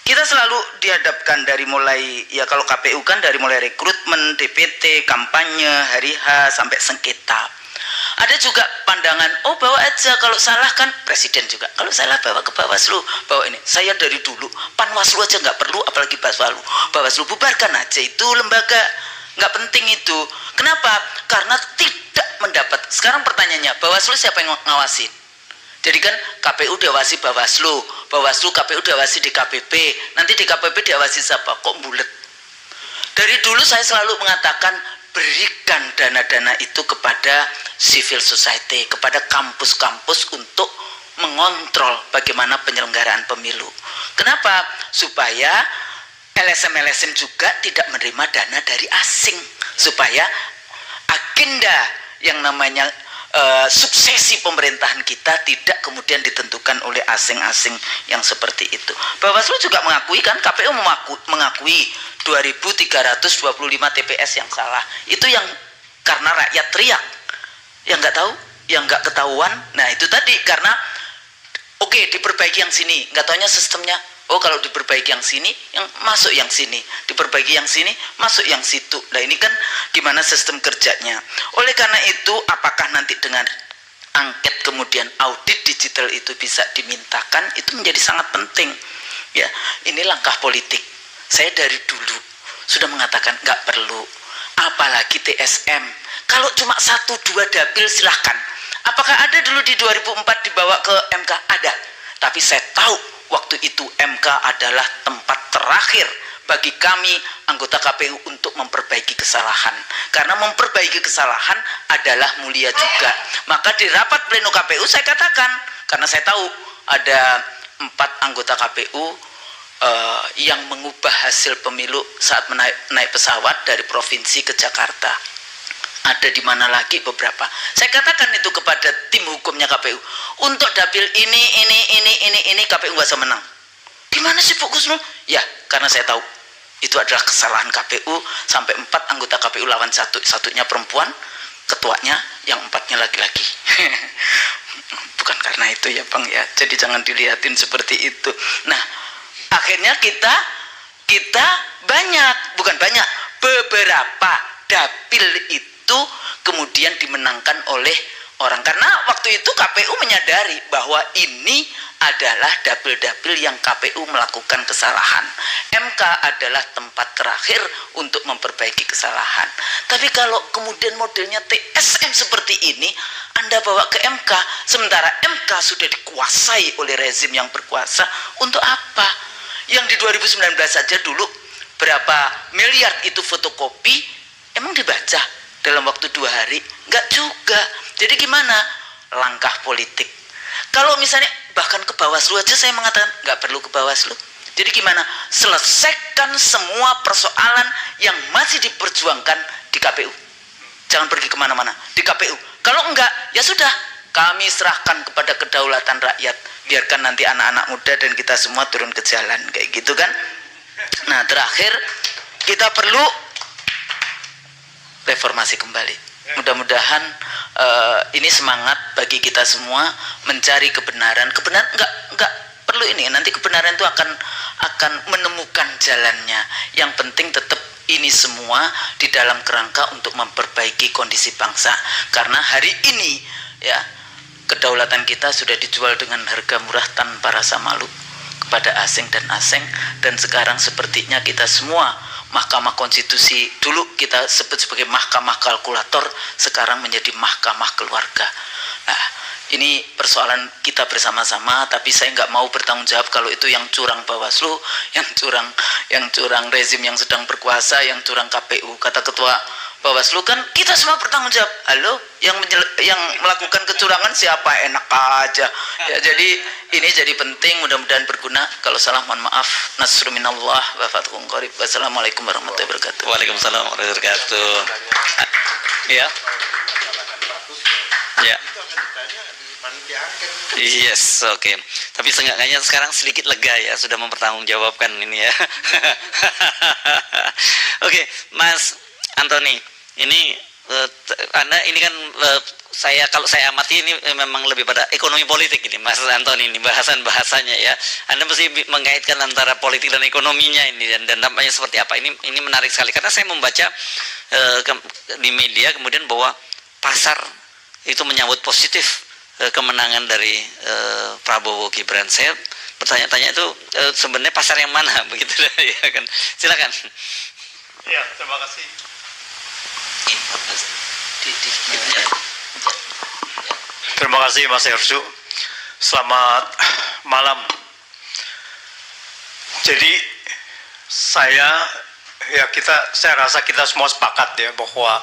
Speaker 11: kita selalu dihadapkan dari mulai, ya kalau KPU kan dari mulai rekrutmen, DPT, kampanye, hari H, sampai sengketa. Ada juga pandangan, oh bawa aja, kalau salah kan presiden juga, kalau salah bawa ke Bawaslu, bawa ini. Saya dari dulu, Panwaslu aja nggak perlu, apalagi Bawaslu bubarkan aja, itu lembaga nggak penting itu. Kenapa? Karena tidak mendapat. Sekarang pertanyaannya, Bawaslu siapa yang ngawasin? Jadi kan KPU diawasi Bawaslu, Bawaslu KPU diawasi DKPP, nanti DKPP diawasi siapa? Kok bulet? Dari dulu saya selalu mengatakan berikan dana-dana itu kepada civil society, kepada kampus-kampus untuk mengontrol bagaimana penyelenggaraan pemilu. Kenapa? Supaya LSM-LSM juga tidak menerima dana dari asing, supaya agenda yang namanya suksesi pemerintahan kita tidak kemudian ditentukan oleh asing-asing yang seperti itu. Bawaslu juga mengakui kan, KPU mengakui 2.325 TPS yang salah. Itu yang karena rakyat teriak, yang nggak tahu, yang nggak ketahuan. Nah itu tadi karena oke, diperbaiki yang sini, nggak taunya sistemnya. Oh kalau diperbaiki yang sini, yang masuk yang sini, diperbaiki yang sini, masuk yang situ. Nah ini kan gimana sistem kerjanya. Oleh karena itu, apakah nanti dengan angket kemudian audit digital itu bisa dimintakan, itu menjadi sangat penting. Ya, ini langkah politik. Saya dari dulu sudah mengatakan nggak perlu, apalagi TSM. Kalau cuma 1-2 dapil silahkan. Apakah ada dulu di 2004 dibawa ke MK? Ada. Tapi saya tahu waktu itu MK adalah tempat terakhir bagi kami anggota KPU untuk memperbaiki kesalahan. Karena memperbaiki kesalahan adalah mulia juga. Maka di rapat pleno KPU saya katakan, karena saya tahu ada 4 anggota KPU yang mengubah hasil pemilu saat naik pesawat dari provinsi ke Jakarta. Ada di mana lagi beberapa. Saya katakan itu kepada tim hukumnya KPU. Untuk dapil ini KPU nggak bisa menang. Gimana sih Pak Gusnul? Ya, karena saya tahu itu adalah kesalahan KPU sampai 4 anggota KPU lawan satunya perempuan, ketuanya yang 4-nya laki-laki. Bukan karena itu ya Bang ya. Jadi jangan dilihatin seperti itu. Nah, akhirnya kita beberapa dapil itu kemudian dimenangkan oleh orang. Karena waktu itu KPU menyadari bahwa ini adalah dapil-dapil yang KPU melakukan kesalahan. MK adalah tempat terakhir untuk memperbaiki kesalahan. Tapi kalau kemudian modelnya TSM seperti ini, Anda bawa ke MK, sementara MK sudah dikuasai oleh rezim yang berkuasa, untuk apa? Yang di 2019 saja dulu berapa miliar itu fotokopi, emang dibaca dalam waktu 2 hari? Enggak juga. Jadi gimana? Langkah politik. Kalau misalnya bahkan ke Bawaslu aja saya mengatakan nggak perlu ke Bawaslu. Jadi gimana? Selesaikan semua persoalan yang masih diperjuangkan di KPU. Jangan pergi kemana-mana, di KPU. Kalau enggak, ya sudah, kami serahkan kepada kedaulatan rakyat. Biarkan nanti anak-anak muda dan kita semua turun ke jalan, kayak gitu kan. Nah, terakhir kita perlu reformasi kembali. Mudah-mudahan ini semangat bagi kita semua mencari kebenaran. Kebenaran enggak perlu ini. Nanti kebenaran itu akan menemukan jalannya. Yang penting tetap ini semua di dalam kerangka untuk memperbaiki kondisi bangsa. Karena hari ini ya kedaulatan kita sudah dijual dengan harga murah tanpa rasa malu kepada asing dan asing, dan sekarang sepertinya kita semua Mahkamah Konstitusi dulu kita sebut sebagai mahkamah kalkulator, sekarang menjadi mahkamah keluarga. Nah, ini persoalan kita bersama-sama, tapi saya nggak mau bertanggung jawab kalau itu yang curang Bawaslu, yang curang rezim yang sedang berkuasa, yang curang KPU. Kata Ketua Bawaslu kan kita semua bertanggung jawab. Halo, yang melakukan kecurangan siapa? Enak aja. Ya, jadi ini jadi penting, mudah-mudahan berguna. Kalau salah mohon maaf. Nasrul minallah wa fathun qarib. Wassalamualaikum warahmatullahi wabarakatuh.
Speaker 4: Waalaikumsalam warahmatullahi wabarakatuh. Ya. Ya. Yes, oke. Tapi seenggaknya sekarang sedikit lega ya, sudah mempertanggungjawabkan ini ya. Oke, Mas Antoni, ini Anda ini kan kalau saya amati ini memang lebih pada ekonomi politik ini, Mas Antoni, ini bahasanya ya. Anda mesti mengaitkan antara politik dan ekonominya ini, dan dampaknya seperti apa. Ini menarik sekali karena saya membaca di media kemudian bahwa pasar itu menyambut positif kemenangan dari Prabowo Gibran. Saya bertanya-tanya itu sebenarnya pasar yang mana begitu ya kan. Silakan.
Speaker 6: Ya, terima kasih. Terima kasih Mas Ersu. Selamat malam. Jadi saya rasa kita semua sepakat ya bahwa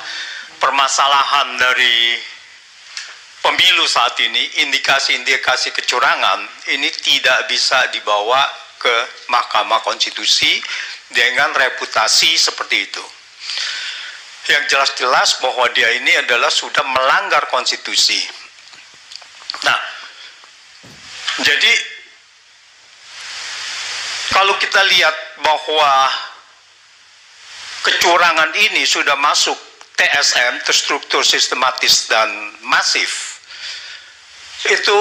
Speaker 6: permasalahan dari pemilu saat ini, indikasi-indikasi kecurangan ini tidak bisa dibawa ke Mahkamah Konstitusi dengan reputasi seperti itu. Yang jelas-jelas bahwa dia ini adalah sudah melanggar konstitusi. Nah, jadi kalau kita lihat bahwa kecurangan ini sudah masuk TSM, terstruktur, sistematis, dan masif, itu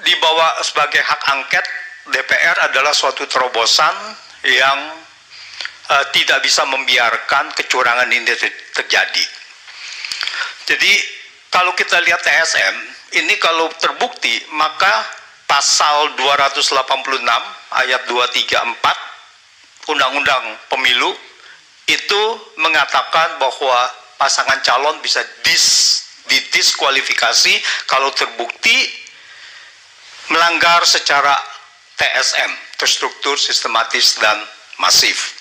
Speaker 6: dibawa sebagai hak angket DPR adalah suatu terobosan yang tidak bisa membiarkan kecurangan ini terjadi. Jadi kalau kita lihat TSM ini kalau terbukti, maka pasal 286 ayat 234 Undang-Undang Pemilu itu mengatakan bahwa pasangan calon bisa didiskualifikasi kalau terbukti melanggar secara TSM, terstruktur, sistematis, dan masif.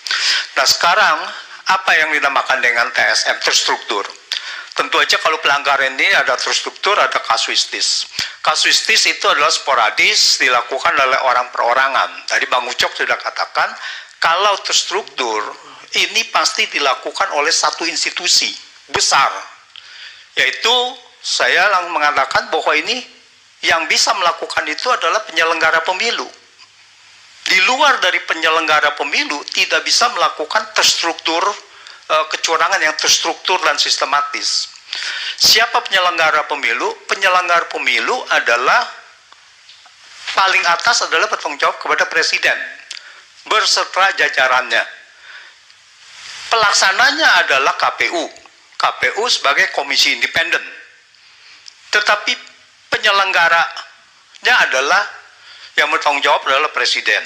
Speaker 6: Nah sekarang apa yang dinamakan dengan TSM, terstruktur? Tentu aja kalau pelanggaran ini ada terstruktur, ada kasuistis. Kasuistis itu adalah sporadis, dilakukan oleh orang perorangan. Tadi Bang Ucok sudah katakan, kalau terstruktur ini pasti dilakukan oleh satu institusi besar, yaitu saya mengatakan bahwa ini yang bisa melakukan itu adalah penyelenggara pemilu. Di luar dari penyelenggara pemilu tidak bisa melakukan terstruktur kecurangan yang terstruktur dan sistematis. Siapa penyelenggara pemilu? Penyelenggara pemilu adalah paling atas adalah bertanggung jawab kepada presiden berserta jajarannya. Pelaksananya adalah KPU. KPU sebagai komisi independen. Tetapi penyelenggaranya adalah, yang bertanggung jawab adalah Presiden.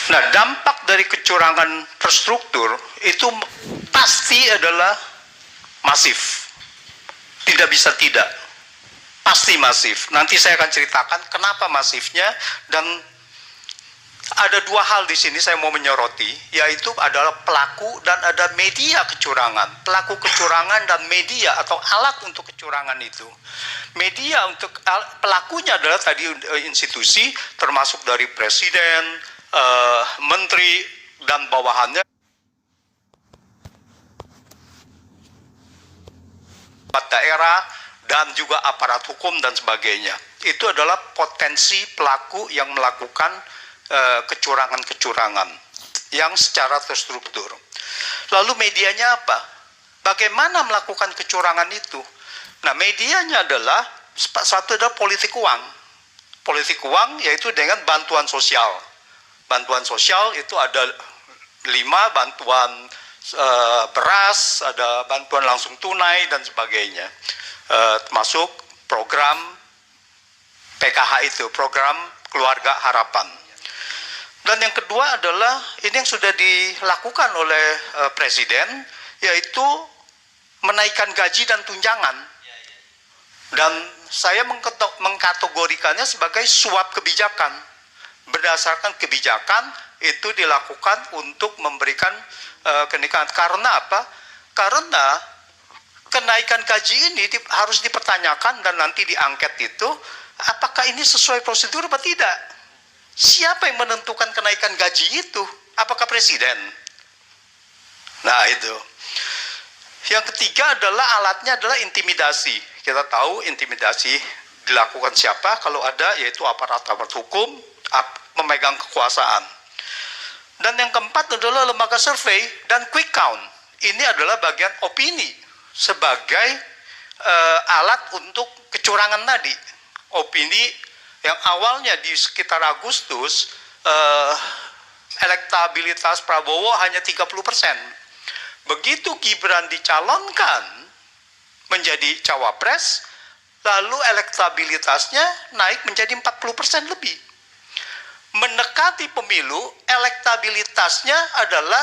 Speaker 6: Nah, dampak dari kecurangan terstruktur itu pasti adalah masif. Tidak bisa tidak. Pasti masif. Nanti saya akan ceritakan kenapa masifnya, dan ada dua hal di sini saya mau menyoroti, yaitu adalah pelaku dan ada media kecurangan. Pelaku kecurangan dan media atau alat untuk kecurangan itu. Media untuk pelakunya adalah tadi institusi, termasuk dari presiden, menteri dan bawahannya, daerah dan juga aparat hukum dan sebagainya. Itu adalah potensi pelaku yang melakukan kecurangan-kecurangan yang secara terstruktur. Lalu medianya apa? Bagaimana melakukan kecurangan itu? Nah, medianya adalah satu adalah politik uang. Politik uang yaitu dengan bantuan sosial. Bantuan sosial itu ada 5, bantuan beras, ada bantuan langsung tunai dan sebagainya. Termasuk program PKH itu, program Keluarga Harapan. Dan yang kedua adalah ini yang sudah dilakukan oleh Presiden, yaitu menaikkan gaji dan tunjangan. Dan saya mengkategorikannya sebagai suap kebijakan. Berdasarkan kebijakan itu dilakukan untuk memberikan kenaikan. Karena apa? Karena kenaikan gaji ini harus dipertanyakan dan nanti diangket itu, apakah ini sesuai prosedur atau tidak? Siapa yang menentukan kenaikan gaji itu? Apakah Presiden? Nah, itu. Yang ketiga adalah alatnya adalah intimidasi. Kita tahu intimidasi dilakukan siapa? Kalau ada, yaitu aparat-aparat hukum memegang kekuasaan. Dan yang keempat adalah lembaga survei dan quick count. Ini adalah bagian opini sebagai alat untuk kecurangan tadi. Opini yang awalnya di sekitar Agustus elektabilitas Prabowo hanya 30%. Begitu Gibran dicalonkan menjadi cawapres, lalu elektabilitasnya naik menjadi 40% lebih. Mendekati pemilu, elektabilitasnya adalah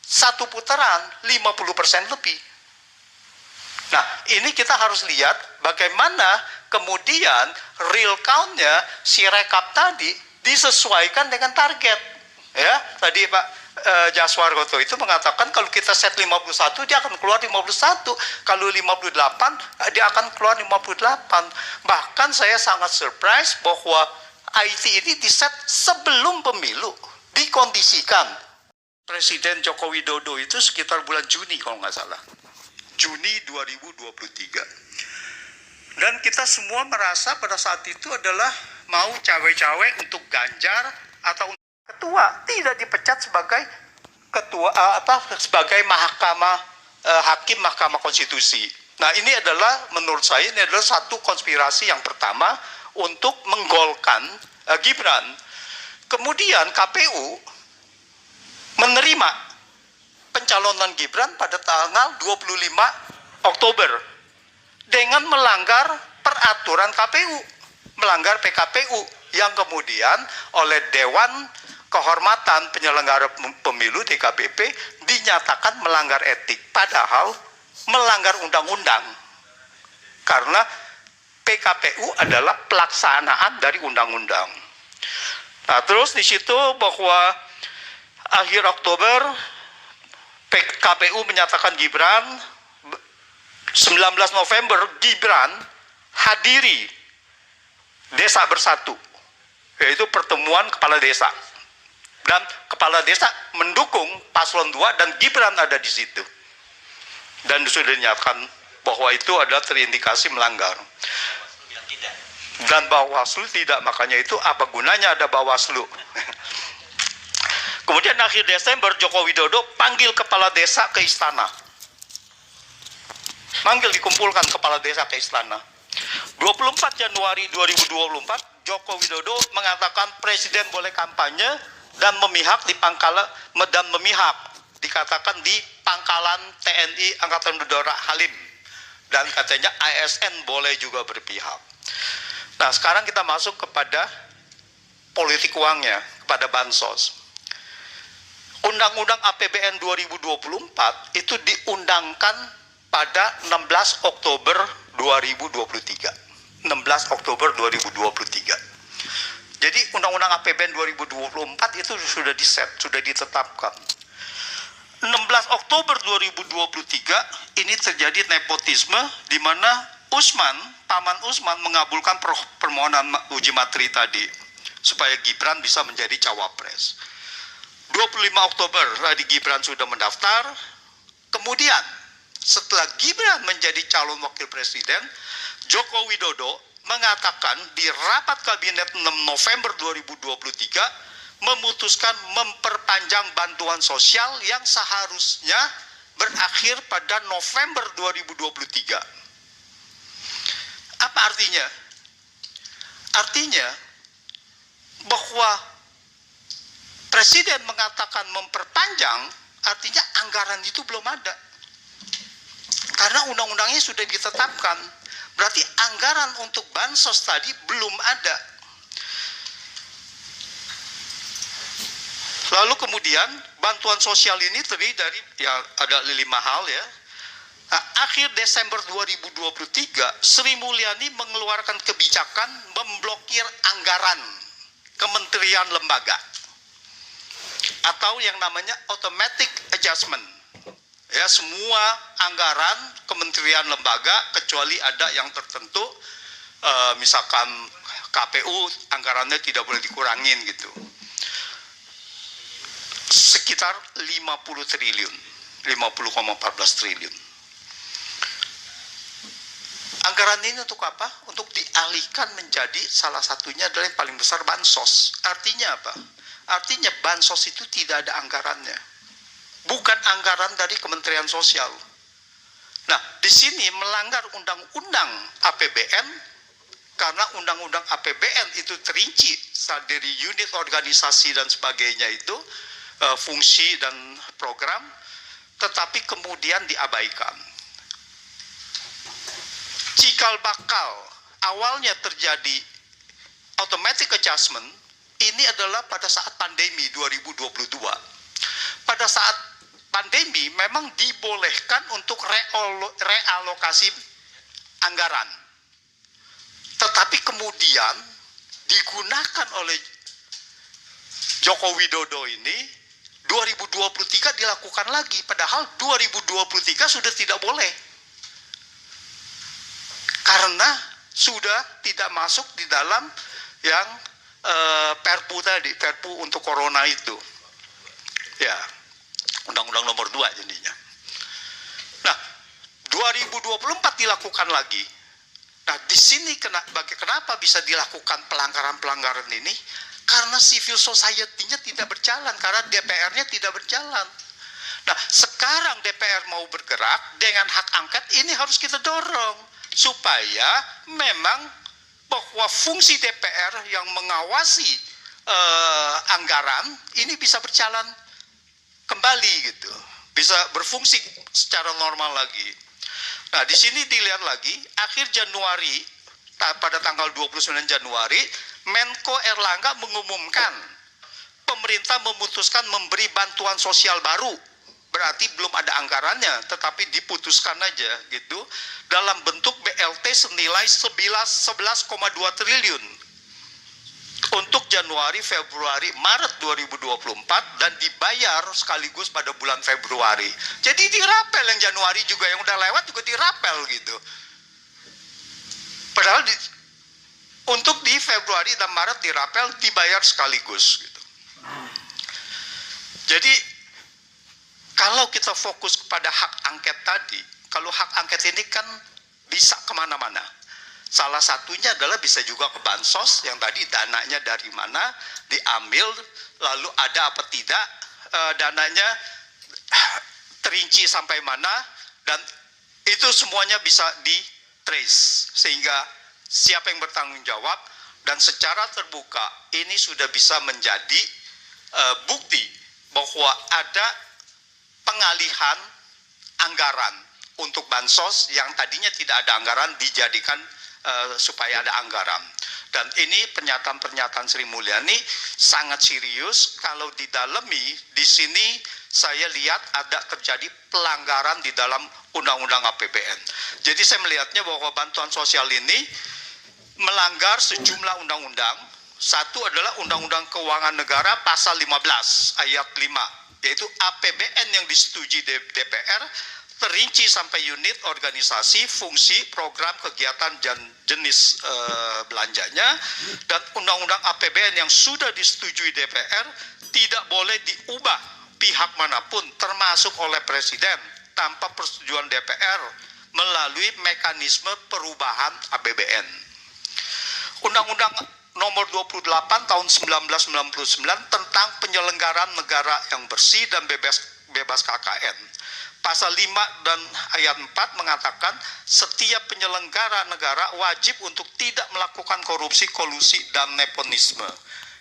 Speaker 6: satu putaran 50% lebih. Nah, ini kita harus lihat bagaimana kemudian real count-nya, si rekap tadi disesuaikan dengan target. Ya, tadi Pak Jaswargoto itu mengatakan kalau kita set 51, dia akan keluar 51. Kalau 58, dia akan keluar 58. Bahkan saya sangat surprise bahwa IT ini diset sebelum pemilu, dikondisikan. Presiden Joko Widodo itu sekitar bulan Juni kalau nggak salah. Juni 2023. Dan kita semua merasa pada saat itu adalah mau cawe-cawe untuk Ganjar atau untuk ketua, tidak dipecat sebagai ketua sebagai hakim Mahkamah Konstitusi. Nah, ini adalah menurut saya ini adalah satu konspirasi yang pertama untuk menggolkan Gibran. Kemudian KPU menerima pencalonan Gibran pada tanggal 25 Oktober dengan melanggar peraturan KPU, melanggar PKPU yang kemudian oleh Dewan Kehormatan Penyelenggara Pemilu DKPP dinyatakan melanggar etik, padahal melanggar undang-undang. Karena PKPU adalah pelaksanaan dari undang-undang. Nah, terus di situ bahwa akhir Oktober KPU menyatakan Gibran, 19 November Gibran hadiri Desa Bersatu, yaitu pertemuan kepala desa. Dan kepala desa mendukung paslon 2 dan Gibran ada di situ. Dan sudah dinyatakan bahwa itu adalah terindikasi melanggar. Dan Bawaslu tidak, makanya itu apa gunanya ada Bawaslu. Kemudian akhir Desember Joko Widodo panggil kepala desa ke istana. Manggil, dikumpulkan kepala desa ke istana. 24 Januari 2024 Joko Widodo mengatakan Presiden boleh kampanye dan memihak di Pangkala dan memihak dikatakan di pangkalan TNI Angkatan Udara Halim, dan katanya ASN boleh juga berpihak. Nah, sekarang kita masuk kepada politik uangnya, kepada bansos. Undang-Undang APBN 2024 itu diundangkan pada 16 Oktober 2023. 16 Oktober 2023. Jadi Undang-Undang APBN 2024 itu sudah diset, sudah ditetapkan. 16 Oktober 2023 ini terjadi nepotisme di mana Paman Usman mengabulkan permohonan uji materi tadi supaya Gibran bisa menjadi cawapres. 25 Oktober tadi Gibran sudah mendaftar. Kemudian setelah Gibran menjadi calon wakil presiden, Joko Widodo mengatakan di rapat kabinet 6 November 2023 memutuskan memperpanjang bantuan sosial yang seharusnya berakhir pada November 2023. Apa artinya? Artinya bahwa Presiden mengatakan memperpanjang, artinya anggaran itu belum ada. Karena undang-undangnya sudah ditetapkan. Berarti anggaran untuk bansos tadi belum ada. Lalu kemudian bantuan sosial ini terdiri dari ya ada 5 hal ya. Nah, akhir Desember 2023 Sri Mulyani mengeluarkan kebijakan memblokir anggaran kementerian lembaga atau yang namanya automatic adjustment. Ya, semua anggaran kementerian lembaga kecuali ada yang tertentu, misalkan KPU anggarannya tidak boleh dikurangin gitu. Sekitar 50 triliun, 50,14 triliun. Anggaran ini untuk apa? Untuk dialihkan menjadi salah satunya adalah yang paling besar bansos. Artinya apa? Artinya bansos itu tidak ada anggarannya. Bukan anggaran dari Kementerian Sosial. Nah, di sini melanggar undang-undang APBN, karena undang-undang APBN itu terinci dari unit organisasi dan sebagainya itu, fungsi dan program, tetapi kemudian diabaikan. Cikal bakal awalnya terjadi automatic adjustment, ini adalah pada saat pandemi 2022. Pada saat pandemi memang dibolehkan untuk realokasi anggaran. Tetapi kemudian digunakan oleh Joko Widodo ini 2023 dilakukan lagi, padahal 2023 sudah tidak boleh. Karena sudah tidak masuk di dalam yang Perpu tadi, Perpu untuk Corona itu. Ya, Undang-Undang nomor 2 jadinya. Nah, 2024 dilakukan lagi. Nah, di sini kenapa bisa dilakukan pelanggaran-pelanggaran ini? Karena civil society-nya tidak berjalan, karena DPR-nya tidak berjalan. Nah, sekarang DPR mau bergerak dengan hak angket, ini harus kita dorong supaya memang bahwa fungsi DPR yang mengawasi anggaran ini bisa berjalan kembali gitu, bisa berfungsi secara normal lagi. Nah, di sini dilihat lagi akhir Januari, pada tanggal 29 Januari Menko Erlangga mengumumkan pemerintah memutuskan memberi bantuan sosial baru, berarti belum ada anggarannya tetapi diputuskan aja gitu, dalam bentuk BLT senilai 11,2 triliun untuk Januari, Februari, Maret 2024 dan dibayar sekaligus pada bulan Februari. Jadi dirapel yang Januari juga, yang udah lewat juga dirapel gitu. Padahal untuk di Februari dan Maret dirapel, dibayar sekaligus gitu. Jadi kalau kita fokus kepada hak angket tadi, kalau hak angket ini kan bisa kemana-mana. Salah satunya adalah bisa juga ke bansos, yang tadi dananya dari mana diambil, lalu ada apa tidak, dananya terinci sampai mana, dan itu semuanya bisa di-trace, sehingga siapa yang bertanggung jawab, dan secara terbuka ini sudah bisa menjadi bukti bahwa ada pengalihan anggaran untuk bansos yang tadinya tidak ada anggaran dijadikan supaya ada anggaran. Dan ini pernyataan-pernyataan Sri Mulyani sangat serius. Kalau didalami di sini saya lihat ada terjadi pelanggaran di dalam undang-undang APBN. Jadi saya melihatnya bahwa bantuan sosial ini melanggar sejumlah undang-undang. Satu adalah Undang-Undang Keuangan Negara pasal 15 ayat 5, yaitu APBN yang disetujui DPR terinci sampai unit, organisasi, fungsi, program, kegiatan, dan jenis belanjanya. Dan Undang-Undang APBN yang sudah disetujui DPR tidak boleh diubah pihak manapun, termasuk oleh Presiden, tanpa persetujuan DPR melalui mekanisme perubahan APBN. Undang-Undang Nomor 28 tahun 1999 tentang penyelenggaraan negara yang bersih dan bebas KKN. Pasal 5 dan ayat 4 mengatakan setiap penyelenggara negara wajib untuk tidak melakukan korupsi, kolusi, dan nepotisme.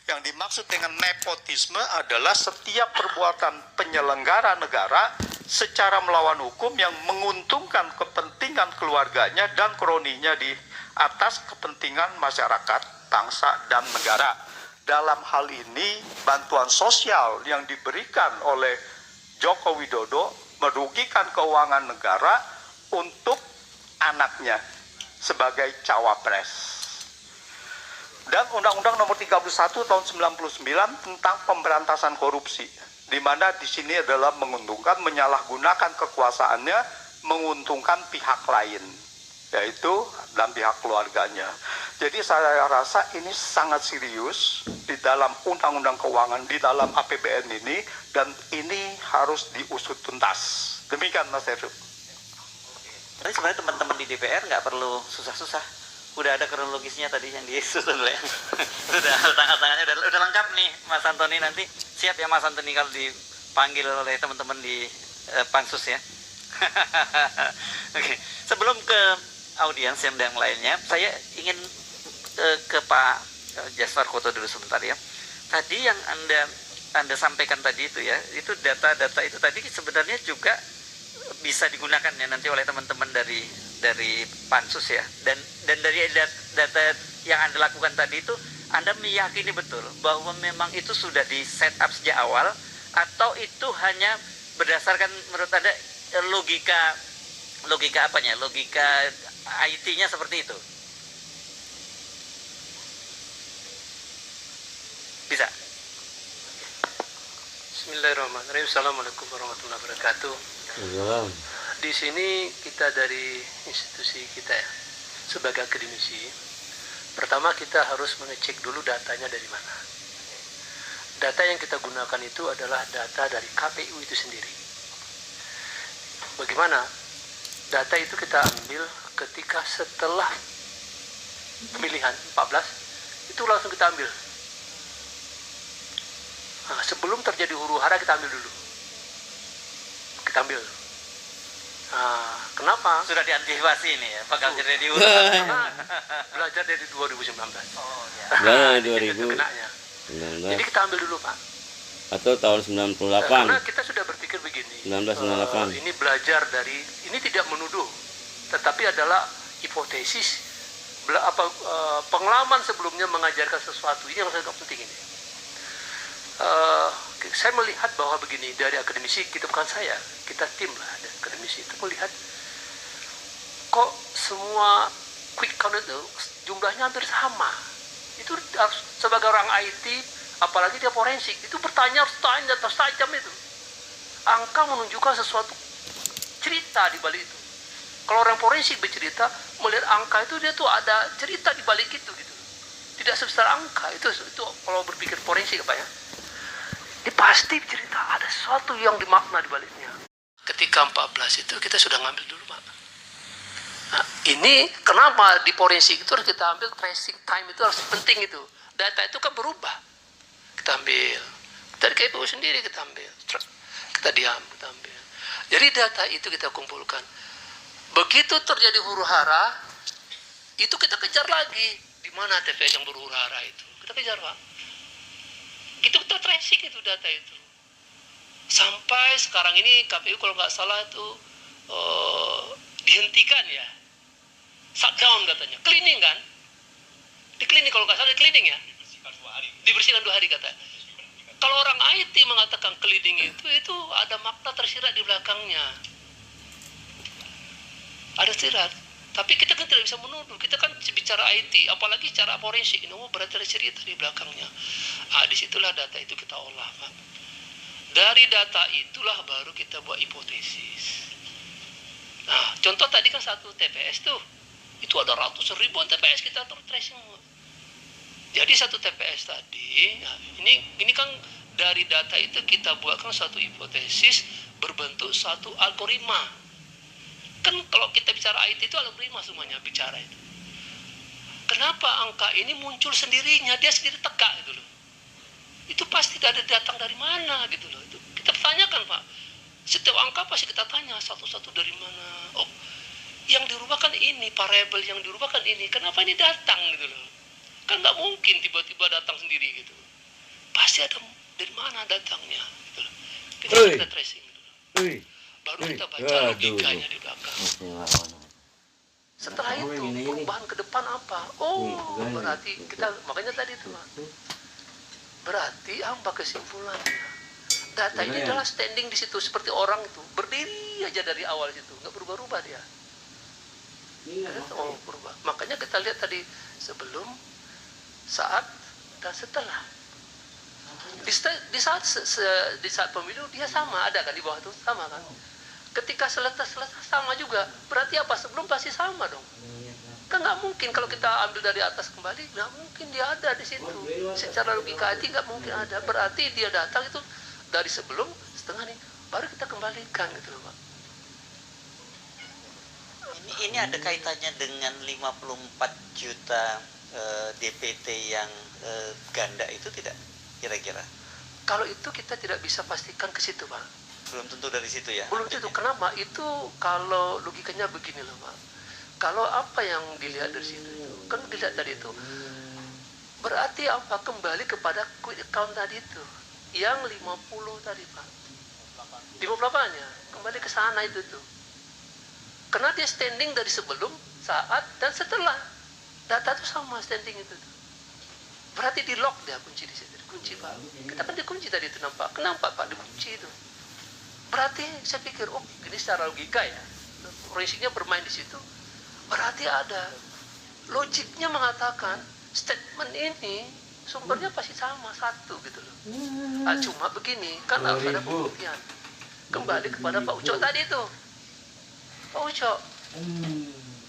Speaker 6: Yang dimaksud dengan nepotisme adalah setiap perbuatan penyelenggara negara secara melawan hukum yang menguntungkan kepentingan keluarganya dan kroninya di atas kepentingan masyarakat, bangsa, dan negara. Dalam hal ini, bantuan sosial yang diberikan oleh Joko Widodo merugikan keuangan negara untuk anaknya sebagai cawapres. Dan Undang-Undang Nomor 31 tahun 99 tentang pemberantasan korupsi, di mana di sini adalah menguntungkan, menyalahgunakan kekuasaannya, menguntungkan pihak lain, yaitu dan pihak keluarganya. Jadi saya rasa ini sangat serius di dalam undang-undang keuangan, di dalam APBN ini, dan ini harus diusut tuntas. Demikian Mas Heru.
Speaker 4: Tapi sebenarnya teman-teman di DPR nggak perlu susah-susah. Udah ada kronologisnya tadi yang disusun oleh. Sudah tangan-tangannya udah lengkap nih Mas Antoni, nanti siap ya Mas Antoni kalau dipanggil oleh teman-teman di Pansus ya. Oke, sebelum ke audiens yang lainnya, saya ingin ke Pak Jaswar Koto dulu sebentar ya. Tadi yang Anda sampaikan tadi itu ya, itu data-data itu tadi sebenarnya juga bisa digunakan ya nanti oleh teman-teman dari Pansus ya. Dan dari data yang Anda lakukan tadi itu, Anda meyakini betul bahwa memang itu sudah di set up sejak awal, atau itu hanya berdasarkan menurut Anda logika apanya? Logika IT-nya seperti itu? Bisa.
Speaker 5: Bismillahirrahmanirrahim. Assalamualaikum warahmatullahi wabarakatuh. Di sini kita dari institusi kita ya, sebagai akademisi, pertama kita harus mengecek dulu datanya dari mana. Data yang kita gunakan itu adalah data dari KPU itu sendiri. Bagaimana? Data itu kita ambil ketika setelah pemilihan 14, itu langsung kita ambil. Nah, sebelum terjadi huru hara kita ambil dulu. Kita ambil. Nah, kenapa?
Speaker 4: Sudah diantisipasi ini ya, bakal terjadi huru
Speaker 5: hara. Belajar dari 2019.
Speaker 4: Oh ya.
Speaker 12: Dari 2000.
Speaker 5: Jadi kita ambil dulu Pak.
Speaker 12: Atau tahun 98.
Speaker 5: Karena kita sudah berpikir begini.
Speaker 12: 1998.
Speaker 5: Ini belajar dari, ini tidak menuduh, tetapi adalah hipotesis. Pengalaman sebelumnya mengajarkan sesuatu, ini yang sangat penting ini. Saya melihat bahwa begini, dari akademisi, kita bukan saya, kita tim lah dari akademisi itu melihat kok semua quick count itu jumlahnya hampir sama. Itu harus sebagai orang IT, apalagi dia forensik, itu bertanya harus tanya terus tajam itu. Angka menunjukkan sesuatu cerita di balik itu. Kalau orang forensik bercerita, melihat angka itu dia tuh ada cerita di balik itu gitu. Tidak sebesar angka, itu kalau berpikir forensik apa ya? Ini pasti cerita ada sesuatu yang dimakna di baliknya. Ketika 14 itu kita sudah ngambil dulu Pak. Nah, ini kenapa di forensik itu harus kita ambil tracing time, itu harus penting itu. Data itu kan berubah. Kita ambil dari KPU sendiri, kita ambil, kita diam, kita ambil. Jadi data itu kita kumpulkan. Begitu terjadi huru hara, itu kita kejar lagi. Di mana TPS yang berhuru hara itu? Kita kejar Pak. Gitu kita tracing itu data itu. Sampai sekarang ini KPU kalau nggak salah itu dihentikan ya, shutdown katanya, cleaning kan, di cleaning kalau nggak salah, di cleaning ya, dibersihkan 2 hari kata. Kalau orang IT mengatakan cleaning itu ada makna tersirat di belakangnya, ada tersirat. Tapi kita kan tidak bisa menuduh, kita kan bicara IT, apalagi cara forensik, ini berarti ada cerita di belakangnya. Disitulah data itu kita olah, Pak. Dari data itulah baru kita buat hipotesis. Nah, contoh tadi kan 1 TPS tuh, itu ada ratusan ribuan TPS kita tracing. Jadi 1 TPS tadi, nah, ini kan dari data itu kita buatkan satu hipotesis berbentuk satu algoritma. Kan kalau kita bicara IT itu algoritma semuanya bicara itu. Kenapa angka ini muncul sendirinya, dia sendiri tegak gitu loh. Itu pasti datang dari mana gitu loh. Itu kita tanyakan, Pak. Setiap angka pasti kita tanya satu-satu dari mana. Oh, yang dirubah kan ini, variabel yang dirubah kan ini. Kenapa ini datang gitu loh. Kan nggak mungkin tiba-tiba datang sendiri gitu. Pasti ada dari mana datangnya gitu loh. Kita tracing gitu loh. Baru kita baca logikanya di belakang. Setelah itu perubahan ke depan apa? Oh, berarti kita makanya tadi itu, Pak. Berarti apa kesimpulannya? Data ini adalah standing di situ seperti orang itu berdiri aja dari awal situ, nggak berubah-ubah dia. Oh, berubah. Makanya kita lihat tadi sebelum, saat, dan setelah. Di saat pemilu dia sama, ada kan di bawah itu sama kan. Ketika selesai sama juga. Berarti apa? Sebelum pasti sama dong. Kan nggak mungkin kalau kita ambil dari atas kembali, nggak mungkin dia ada di situ. Secara logika IT nggak mungkin ada. Berarti dia datang itu dari sebelum setengah nih, baru kita kembalikan gitu loh, Pak.
Speaker 4: Ini ada kaitannya dengan 54 juta DPT yang ganda itu tidak kira-kira?
Speaker 5: Kalau itu kita tidak bisa pastikan ke situ, Pak.
Speaker 4: Belum tentu dari situ ya?
Speaker 5: Belum tentu. Kenapa? Itu kalau logikanya begini loh, Pak. Kalau apa yang dilihat dari situ itu, kan dilihat tadi itu, berarti apa? Kembali kepada quick account tadi itu, yang 50 tadi, Pak. 58-nya, kembali ke sana itu tuh. Karena dia standing dari sebelum, saat, dan setelah. Data itu sama standing itu tuh. Berarti di lock dia kunci di situ, kunci, Pak. Kita kan dikunci tadi itu nampak. Kenapa, Pak, dikunci itu? Berarti saya pikir, oh, ini secara logika ya. Forensiknya bermain di situ. Berarti ada logiknya mengatakan statement ini sumbernya pasti sama, satu gitu loh. Cuma begini, kan harus ada pembuktian. Kembali kepada Pak Ucok tadi itu. Pak Ucok,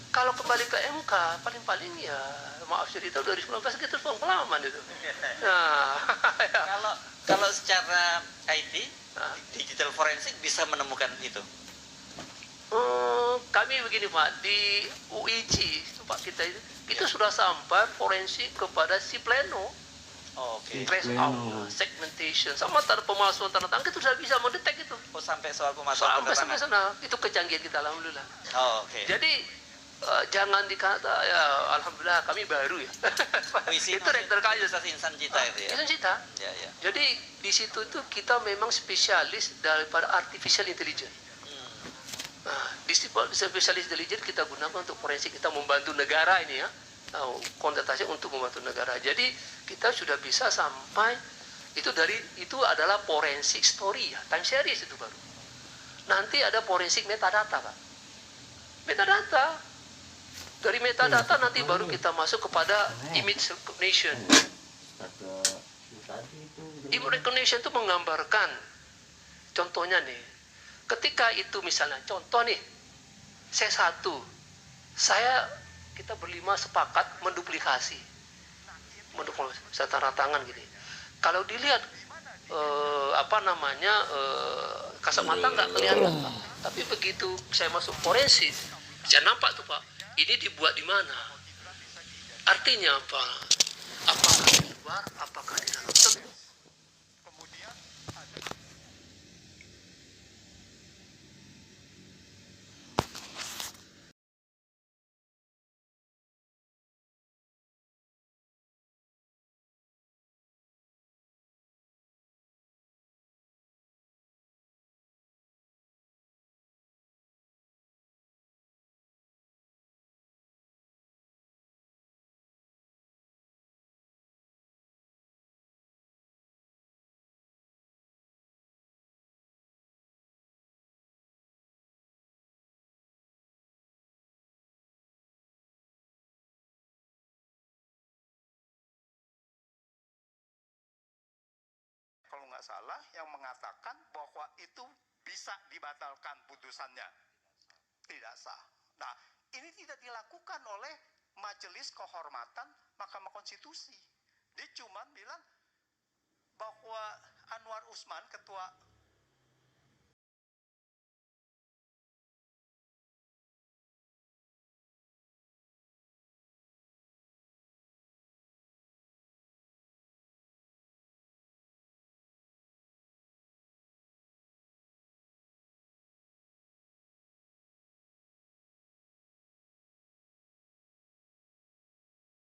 Speaker 5: kalau kembali ke MK, paling-paling ya, maaf cerita 2019 gitu pengalaman itu. Nah,
Speaker 4: kalau secara IT, digital forensik bisa menemukan itu.
Speaker 5: Kami begini, Pak, di UIG Pak kita itu sudah sampai forensik kepada si pleno. Trace out, segmentation, sama tanda pemalsuan tanda tangan itu sudah bisa mendetek itu.
Speaker 4: Oh, sampai soal pemalsuan tanda tangan.
Speaker 5: Sampai sana, itu kecanggihan kita, alhamdulillah. Jadi jangan dikata ya, alhamdulillah kami baru ya. Itu rektor kayu
Speaker 4: Insan Cita itu ya.
Speaker 5: Insan Cita.
Speaker 4: Ya.
Speaker 5: Jadi di situ tuh kita memang spesialis daripada artificial intelligence. Nah, spesialis intelligence kita gunakan untuk forensik, kita membantu negara ini ya. Konsentrasi untuk membantu negara. Jadi kita sudah bisa sampai itu adalah forensik story ya, time series itu baru. Nanti ada forensik metadata, Pak. Metadata. Dari metadata nanti baru kita masuk kepada image recognition. Image recognition itu menggambarkan, contohnya nih, ketika itu misalnya, contoh nih, kita berlima sepakat menduplikasi saya tanda tangan gini. Kalau dilihat kasat mata nggak kelihatan, Pak. Tapi begitu saya masuk forensik, saya nampak tuh, Pak, ini dibuat di mana. Artinya apa? Apakah di luar, apakah di dalam?
Speaker 6: tidak salah yang mengatakan bahwa itu bisa dibatalkan putusannya. Tidak sah. Nah, ini tidak dilakukan oleh Majelis Kehormatan Mahkamah Konstitusi. Dia cuma bilang bahwa Anwar Usman, ketua